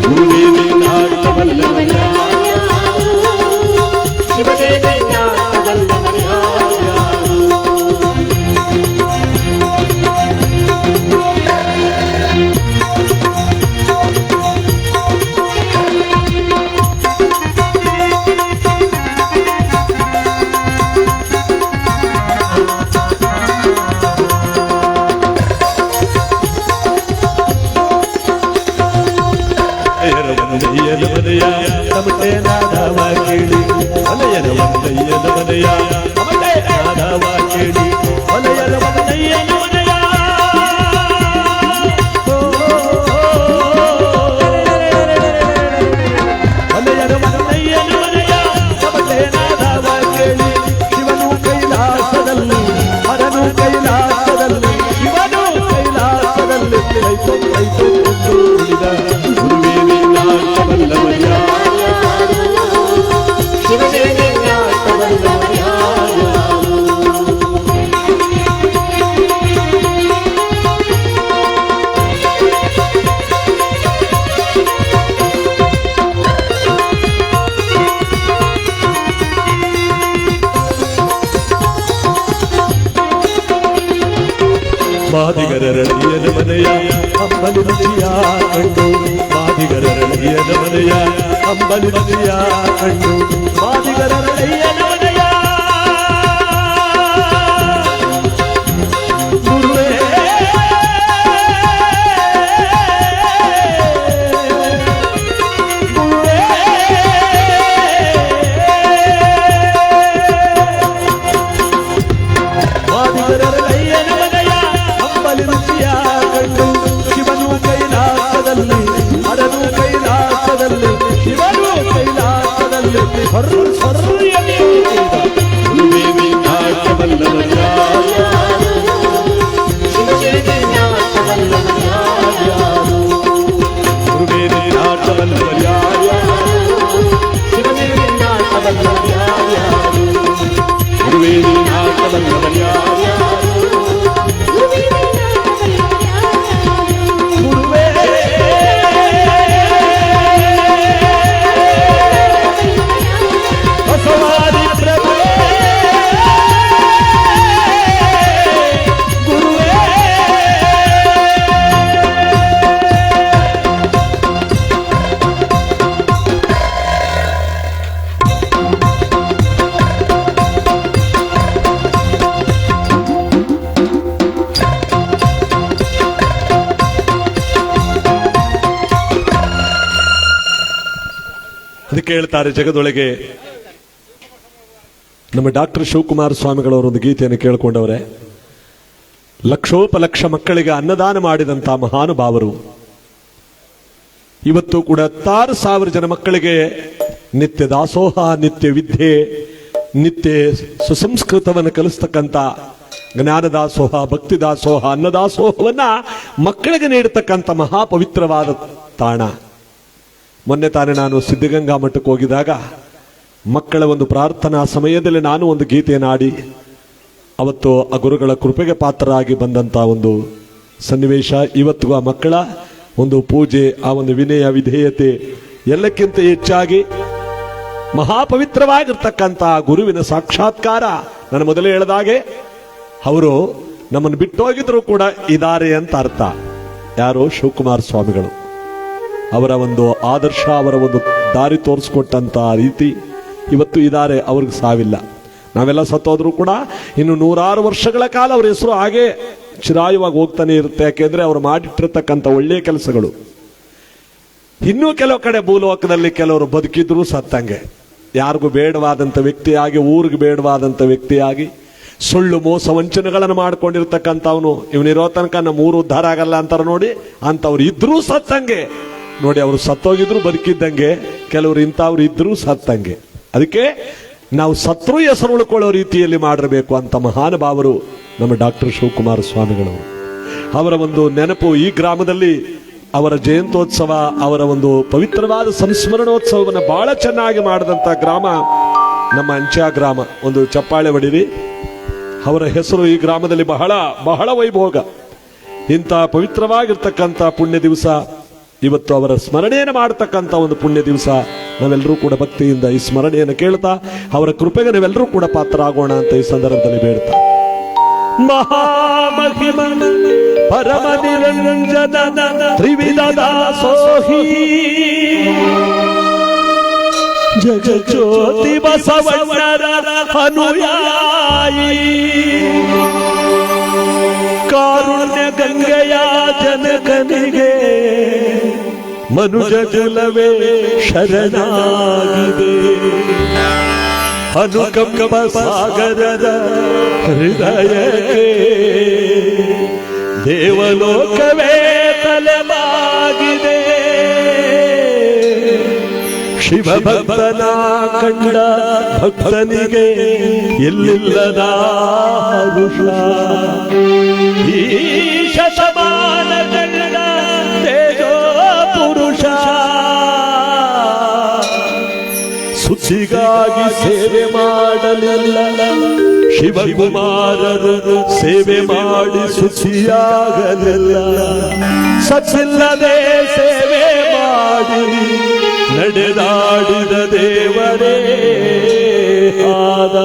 ಗುರುವೇ ನಿನ್ನಾಟವಲ್ಲವರ್ಯಾರ್ಯಾರು ಶಿವನೇ ನಿನ್ನಾಟವಲ್ಲವರ್ಯಾರ್ಯಾರು ಒಂದಯ್ಯನ ಮನೆಯ ತಮಟೆ ನಾದವ ಕೇಳಿ ಹೊಲೆಯನ ಒಂದಯ್ಯನ ಮನೆಯ ತಮಟೆ ನಾದವ ಕೇಳಿ ಹೊಲೆಯನ ಒಂದಯ್ಯನ ಮನೆಯ ಹೊಲೆಯನ ಒಂದಯ್ಯನ ಮನೆಯ ತಮಟೆ ನಾದವ ಕೇಳಿ ಶಿವನು ಕೈಲಾಸದಲ್ಲಿ ಹರನು ಕೈಲಾಸದಲ್ಲಿ ಶಿವನು ಕೈಲಾಸದಲ್ಲಿ ಐತು ಐತು ಎಂದು ನುಡಿದ ಗುರುವೇ ನಿನ್ನಾಟವಲ್ಲವರ್ಯಾರ್ಯಾರು ಶಿವನೇ ನಿನ್ನಾಟವಲ್ಲವರ್ಯಾರ್ಯಾರು ಮಾದಿಗರಳಿಯನ ಮನೆಯ ಅಂಬಲಿ ರುಚಿಯ ಕಂಡು ಮಾದಿಗರಳಿಯನ ಮನೆಯ ಅಂಬಲಿ ರುಚಿಯ ಕಂಡು ಮಾದಿಗರಳಿಯನ ಮನೆಯ ಗುರುವೇ ಸರ್ರು ಸರ್ರು ಎನ್ನುವ ಗುರುವೇ ವಿನಾಶವಲ್ಲವರ್ಯಾರು ಗುರುವೇ ವಿನಾಶವಲ್ಲವರ್ಯಾರು ಗುರುವೇ ವಿನಾಶವಲ್ಲವರ್ಯಾರು ಬಸವಾದಿ ಪ್ರಭುವೇ ಗುರುವೇ ಅದಕ್ಕೆ ಹೇಳ್ತಾರೆ ಜಗದೊಳಗೆ ನಮ್ಮ ಡಾಕ್ಟರ್ ಶಿವಕುಮಾರ ಸ್ವಾಮಿಗಳವರು ಒಂದು ಗೀತೆಯನ್ನು ಕೇಳಿಕೊಂಡವರೆ, ಲಕ್ಷೋಪಲಕ್ಷ ಮಕ್ಕಳಿಗೆ ಅನ್ನದಾನ ಮಾಡಿದಂತಹ ಮಹಾನುಭಾವರು ಇವತ್ತು ಕೂಡ 6,000 ಜನ ಮಕ್ಕಳಿಗೆ ನಿತ್ಯ ದಾಸೋಹ, ನಿತ್ಯ ವಿದ್ಯೆ, ನಿತ್ಯ ಸುಸಂಸ್ಕೃತವನ್ನು ಕಲಿಸ್ತಕ್ಕಂಥ ಜ್ಞಾನದಾಸೋಹ, ಭಕ್ತಿ ದಾಸೋಹ, ಅನ್ನದಾಸೋಹವನ್ನ ಮಕ್ಕಳಿಗೆ ನೀಡತಕ್ಕಂಥ ಮಹಾಪವಿತ್ರವಾದ ತಾಣ. ಮೊನ್ನೆ ತಾನೇ ನಾನು ಸಿದ್ಧಗಂಗಾ ಮಠಕ್ಕೆ ಹೋಗಿದಾಗ ಮಕ್ಕಳ ಒಂದು ಪ್ರಾರ್ಥನಾ ಸಮಯದಲ್ಲಿ ನಾನು ಒಂದು ಗೀತೆಯನ್ನು ಆಡಿ ಅವತ್ತು ಆ ಗುರುಗಳ ಕೃಪೆಗೆ ಪಾತ್ರರಾಗಿ ಬಂದಂಥ ಒಂದು ಸನ್ನಿವೇಶ ಇವತ್ತು ಆ ಮಕ್ಕಳ ಒಂದು ಪೂಜೆ, ಆ ಒಂದು ವಿನಯ ವಿಧೇಯತೆ ಎಲ್ಲಕ್ಕಿಂತ ಹೆಚ್ಚಾಗಿ ಮಹಾಪವಿತ್ರವಾಗಿರ್ತಕ್ಕಂಥ ಗುರುವಿನ ಸಾಕ್ಷಾತ್ಕಾರ. ನಾನು ಮೊದಲೇ ಹೇಳಿದಾಗೆ ಅವರು ನಮ್ಮನ್ನು ಬಿಟ್ಟೋಗಿದ್ರು ಕೂಡ ಇದ್ದಾರೆ ಅಂತ ಅರ್ಥ. ಯಾರು? ಶಿವಕುಮಾರ ಸ್ವಾಮಿಗಳು. ಅವರ ಒಂದು ಆದರ್ಶ, ಅವರ ಒಂದು ದಾರಿ ತೋರಿಸ್ಕೊಟ್ಟಂತ ರೀತಿ ಇವತ್ತು ಇದ್ದಾರೆ. ಅವ್ರಿಗೆ ಸಾವಿಲ್ಲ. ನಾವೆಲ್ಲ ಸತ್ತೋದ್ರೂ ಕೂಡ ಇನ್ನು 100 ವರ್ಷಗಳ ಕಾಲ ಅವರ ಹೆಸರು ಹಾಗೆ ಚಿರಾಯುವಾಗಿ ಹೋಗ್ತಾನೆ ಇರುತ್ತೆ. ಯಾಕೆಂದ್ರೆ ಅವರು ಮಾಡಿಟ್ಟಿರ್ತಕ್ಕಂಥ ಒಳ್ಳೆಯ ಕೆಲಸಗಳು. ಇನ್ನೂ ಕೆಲವು ಕಡೆ ಭೂಲೋಕದಲ್ಲಿ ಕೆಲವರು ಬದುಕಿದ್ರು ಸತ್ತಂಗೆ, ಯಾರಿಗೂ ಬೇಡವಾದಂಥ ವ್ಯಕ್ತಿಯಾಗಿ, ಊರಿಗೆ ಬೇಡವಾದಂಥ ವ್ಯಕ್ತಿಯಾಗಿ ಸುಳ್ಳು ಮೋಸ ವಂಚನೆಗಳನ್ನು ಮಾಡ್ಕೊಂಡಿರ್ತಕ್ಕಂಥವನು. ಇವನಿರೋ ತನಕ ನಮ್ಮ ಊರು ಉದ್ಧಾರ ಆಗಲ್ಲ ಅಂತಾರೆ ನೋಡಿ, ಅಂತವ್ರು ಇದ್ರೂ ಸತ್ತಂಗೆ ನೋಡಿ. ಅವರು ಸತ್ತೋಗಿದ್ರು ಬದುಕಿದ್ದಂಗೆ, ಕೆಲವರು ಇಂಥವ್ರು ಇದ್ರೂ ಸತ್ತಂಗೆ. ಅದಕ್ಕೆ ನಾವು ಸತ್ರು ಹೆಸರು ಉಳ್ಕೊಳ್ಳೋ ರೀತಿಯಲ್ಲಿ ಮಾಡಿರಬೇಕು ಅಂತ ಮಹಾನುಭಾವರು ನಮ್ಮ ಡಾಕ್ಟರ್ ಶಿವಕುಮಾರ ಸ್ವಾಮಿಗಳವರು. ಅವರ ಒಂದು ನೆನಪು ಈ ಗ್ರಾಮದಲ್ಲಿ ಅವರ ಜಯಂತ್ಯೋತ್ಸವ, ಅವರ ಒಂದು ಪವಿತ್ರವಾದ ಸಂಸ್ಮರಣೋತ್ಸವವನ್ನು ಬಹಳ ಚೆನ್ನಾಗಿ ಮಾಡಿದಂಥ ಗ್ರಾಮ ನಮ್ಮ ಅಂಚಾ ಗ್ರಾಮ. ಒಂದು ಚಪ್ಪಾಳೆ ಹೊಡಿರಿ. ಅವರ ಹೆಸರು ಈ ಗ್ರಾಮದಲ್ಲಿ ಬಹಳ ಬಹಳ ವೈಭೋಗ. ಇಂಥ ಪವಿತ್ರವಾಗಿರ್ತಕ್ಕಂಥ ಪುಣ್ಯ ದಿವಸ ಇವತ್ತು ಅವರ ಸ್ಮರಣೆಯನ್ನು ಮಾಡತಕ್ಕಂಥ ಒಂದು ಪುಣ್ಯ ದಿವಸ. ನಾವೆಲ್ಲರೂ ಕೂಡ ಭಕ್ತಿಯಿಂದ ಈ ಸ್ಮರಣೆಯನ್ನು ಕೇಳ್ತಾ ಅವರ ಕೃಪೆಗೆ ನಾವೆಲ್ಲರೂ ಕೂಡ ಪಾತ್ರರಾಗೋಣ ಅಂತ ಈ ಸಂದರ್ಭದಲ್ಲಿ ಬೇಡ್ತಾ, ಮಹಾಮಹಿಮ ಪರಮ ನಿರಂಜನ ತ್ರಿವಿಧ ದಾಸೋಹಿ ಜಗಜ್ಯೋತಿ ಬಸವಣ್ಣರ ಅನುಯಾಯಿ, ಕಾರುಣ್ಯ ಗಂಗೆಯ ಜನಕನಿಗೆ ಮನುಜ ಕುಲವೇ ಶರಣಾಗಿದೆ. ಅನುಕಂಪ ಸಾಗರದ ಹೃದಯಕ್ಕೆ ದೇವಲೋಕವೇ ತಲೆಬಾಗಿದೆ. ಶಿವಭಕ್ತನ ಕಂಡ ಭಕ್ತನಿಗೆ ಎಲ್ಲಿಲ್ಲದ ಹರುಷ. ಈ ಶತಮಾನ ಕಂಡ ತೇಜೋ ಪುರುಷ, ಸುದ್ದಿಗಾಗಿ ಸೇವೆ ಮಾಡಲಿಲ್ಲ ಶಿವಕುಮಾರರು, ಸೇವೆ ಮಾಡಿ ಸುದ್ದಿಯಾಗಲಿಲ್ಲ. ಸಚ್ಚಿಲ್ಲದೆ ಸೇವೆ ಮಾಡಿ ನಡೆದಾಡಿದ ದೇವರೇ ಆದ.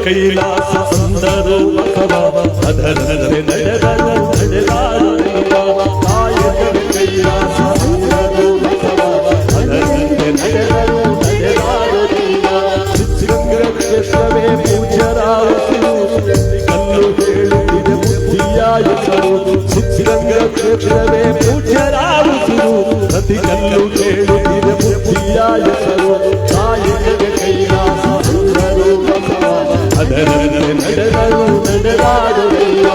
ಕೈಲಾಸ ಅಂದರು ಅದರಂತೆ ನಡೆದರು ಕಾಯಕವೇ ಕೈಲಾಸ ಅಂದರು ಅದರಂತೆ ನಡೆದರು ನಡೆದಾಡುವ ಪೂಜ್ಯರಾದ ಅದರಂತೆ ನಡೆದರು ನಡೆದಾಡುವೆಯ.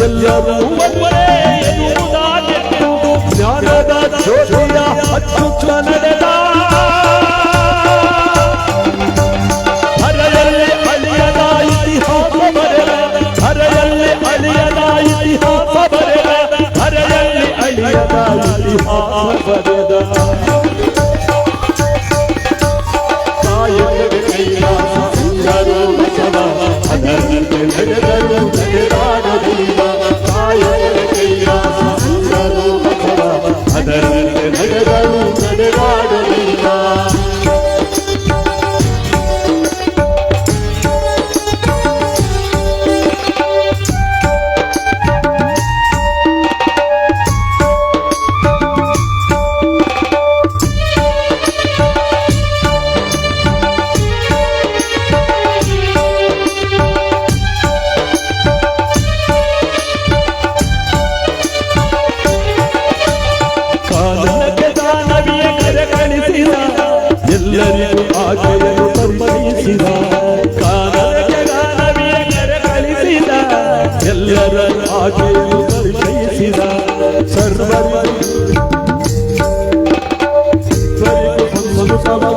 ಎಲ್ಲರೂ ಒಂದೇ ಎನ್ನುವುದಾಗಿತ್ತು ಜ್ಞಾನದ ಜ್ಯೋತಿಯ ಅಚ್ಚುತ್ತ ನಡೆದ. ಹರೆಯಲ್ಲಿ ಅಳಿಯದ ಇತಿಹಾಸ ಬರೆದ, ಹರೆಯಲ್ಲಿ ಅಳಿಯದ ಇತಿಹಾಸ ಬರೆದ, ಹರೆಯಲ್ಲಿ ಅಳಿಯದ ಇತಿಹಾಸ ಬರೆದ. ಕಾಯಕವೇ ಕೈಲಾಸ ಅಂದರು ಬಸವ, ಅದರಂತೆ ನಡೆದರು ನಡೆದಾಡಲಿಲ್ಲ. ಕಾಯಕವೇ ಕೈಲಾಸ ಅಂದರು ಬಸವ, ಅದರಂತೆ ನಡೆದರು ನಡೆದಾಡಲಿಲ್ಲ. ಎಲ್ಲರಿಗೂ ಆಕೆಯನ್ನು ಪರಿಚಯಿಸಿದ, ಕಾನನಕ್ಕೆ ಗಾನವಿಯ ಕರೆ ಕಳಿಸಿದ, ಎಲ್ಲರ ಆಕೆಯನ್ನು ಪರಿಚಯಿಸಿದ. ಸರ್ವರಿಗೂ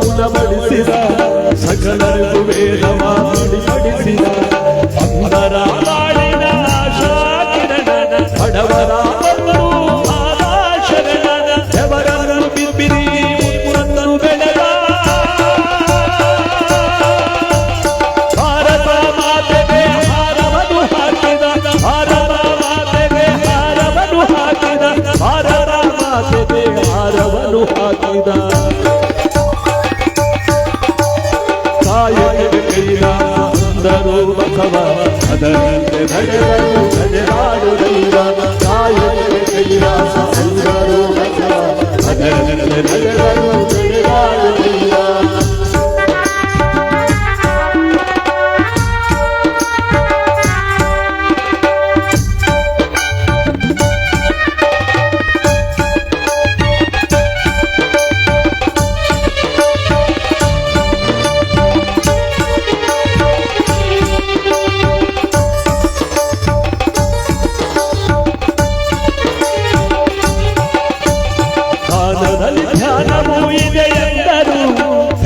ಉಣಬಡಿಸಿದ, ಸಕಲರಿಗೂ ವೇದವ ನುಡಿಪಡಿಸಿದ. ಅಂಬರ ಮಾಡಿದ ಆಶಾ ಕಿರಣ, ಬಡವರ ಬಂದು ಆದಾಶರಣ, ಎವರನ್ನು ಬಿಬ್ಬಿರಿ ಮುನ್ನು ಬೆಳೆದ. ಭಾರತ ಮಾತೆಗೆ ಹಾರವನ್ನು ಹಾಕಿದ, ಭಾರತ ಮಾತೆಗೆ ಹಾರವನ್ನು ಹಾಕಿದ, ಭಾರತ ಮಾತೆಗೆ ಹಾರವನ್ನು ಹಾಕಿದ. ಕಾಯಕವೇ ಕೈಲಾಸ ಅಂದರು ಬಸವ, ಅದರಂತೆ ನಡೆದರು ನಡೆದಾಡುವೆಯ. ಕಾಯಕವೇ ಕೈಲಾಸ ಅಂದರು ಬಸವ, ಅದರಂತೆ ನಡೆದರು ನಡೆದಾಡುವೆಯ. ಧ್ಯಾನದಲ್ಲಿ ಧ್ಯಾನವೂ ಇದೆ ಎಂದರು,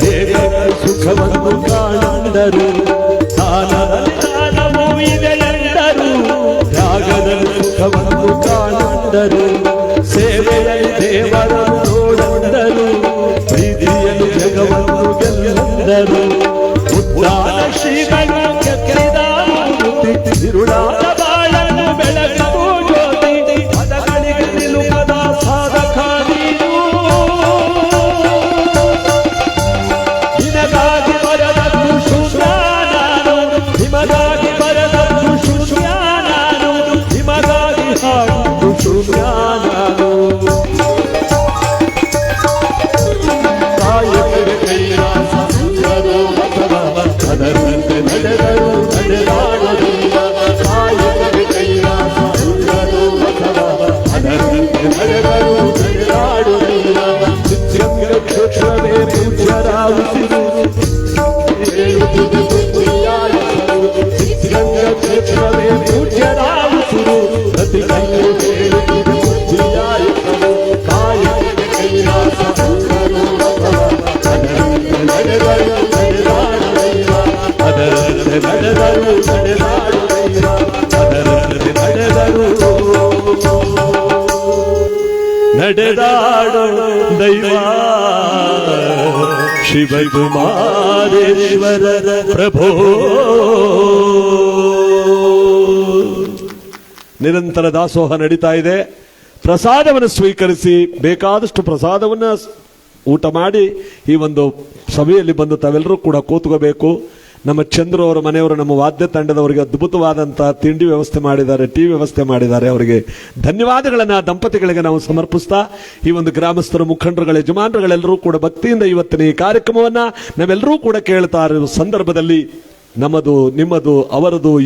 ದೇವರ ಸುಖವನ್ನು ಕಾಣಂದರು. ಧ್ಯಾನದಲ್ಲಿ ಧ್ಯಾನವೂ ಇದೆ ಎಂದರು, ತ್ಯಾಗದಲ್ಲಿ ಸುಖವನ್ನು ಕಾಣಂದರು. ಸೇವೆಯಲ್ಲಿ ದೇವರನ್ನು ನೋಡಂದರು, ಪ್ರೀತಿಯಲ್ಲಿ ಜಗವನ್ನು ಗೆಲ್ಲಂದರು. ಉದ್ದಾನ ಶ್ರೀಗಳು ಕೆತ್ತಿದ ಮೂರ್ತಿ, ತಿರುಳಾದ ಬಾಳನ್ನು ಬೆಳಕು ಜ್ಯೋತಿ, ಪದಗಳಿಗೆ ನಿಲುಕದ ಸಾಧಕ ನೀನು. ನಿನಗಾಗಿ ಬರೆದದ್ದು ಶೂನ್ಯ ನಾನು, ನಿಮಗಾಗಿ ಬರೆದದ್ದು ಶೂನ್ಯ ನಾನು, ನಿಮಗಾಗಿ ಹಾಡಿದ್ದು ಶೂನ್ಯ ನಾನು. ಕಾಯಕವೇ ಕೈಲಾಸ ಅಂದರು ಬಸವ, ಅದರಂತೆ ನಡೆದರು ನಡೆದಾಡಲಿಲ್ಲ. ಕಾಯಕವೇ ಕೈಲಾಸ ನಡೆದಾಡೋ ದೈವ ಶಿವಕುಮಾರೇಶ್ವರ ಪ್ರಭೋ. ನಿರಂತರ ದಾಸೋಹ ನಡೀತಾ ಇದೆ. ಪ್ರಸಾದವನ್ನು ಸ್ವೀಕರಿಸಿ ಬೇಕಾದಷ್ಟು ಪ್ರಸಾದವನ್ನು ಊಟ ಮಾಡಿ ಈ ಒಂದು ಸಭೆಯಲ್ಲಿ ಬಂದು ತಾವೆಲ್ಲರೂ ಕೂಡ ಕೂತ್ಕೋಬೇಕು. ನಮ್ಮ ಚಂದ್ರು ಅವರ ಮನೆಯವರು ನಮ್ಮ ವಾದ್ಯ ತಂಡದವರಿಗೆ ಅದ್ಭುತವಾದಂತಹ ತಿಂಡಿ ವ್ಯವಸ್ಥೆ ಮಾಡಿದ್ದಾರೆ, ಟೀ ವ್ಯವಸ್ಥೆ ಮಾಡಿದ್ದಾರೆ. ಅವರಿಗೆ ಧನ್ಯವಾದಗಳನ್ನ ದಂಪತಿಗಳಿಗೆ ನಾವು ಸಮರ್ಪಿಸ್ತಾ ಈ ಒಂದು ಗ್ರಾಮಸ್ಥರು, ಮುಖಂಡರುಗಳ, ಯಜಮಾನರುಗಳೆಲ್ಲರೂ ಕೂಡ ಭಕ್ತಿಯಿಂದ ಇವತ್ತಿನ ಈ ಕಾರ್ಯಕ್ರಮವನ್ನ ನಾವೆಲ್ಲರೂ ಕೂಡ ಕೇಳ್ತಾ ಇರುವ ಸಂದರ್ಭದಲ್ಲಿ ನಮ್ಮದು, ನಿಮ್ಮದು, ಅವರದು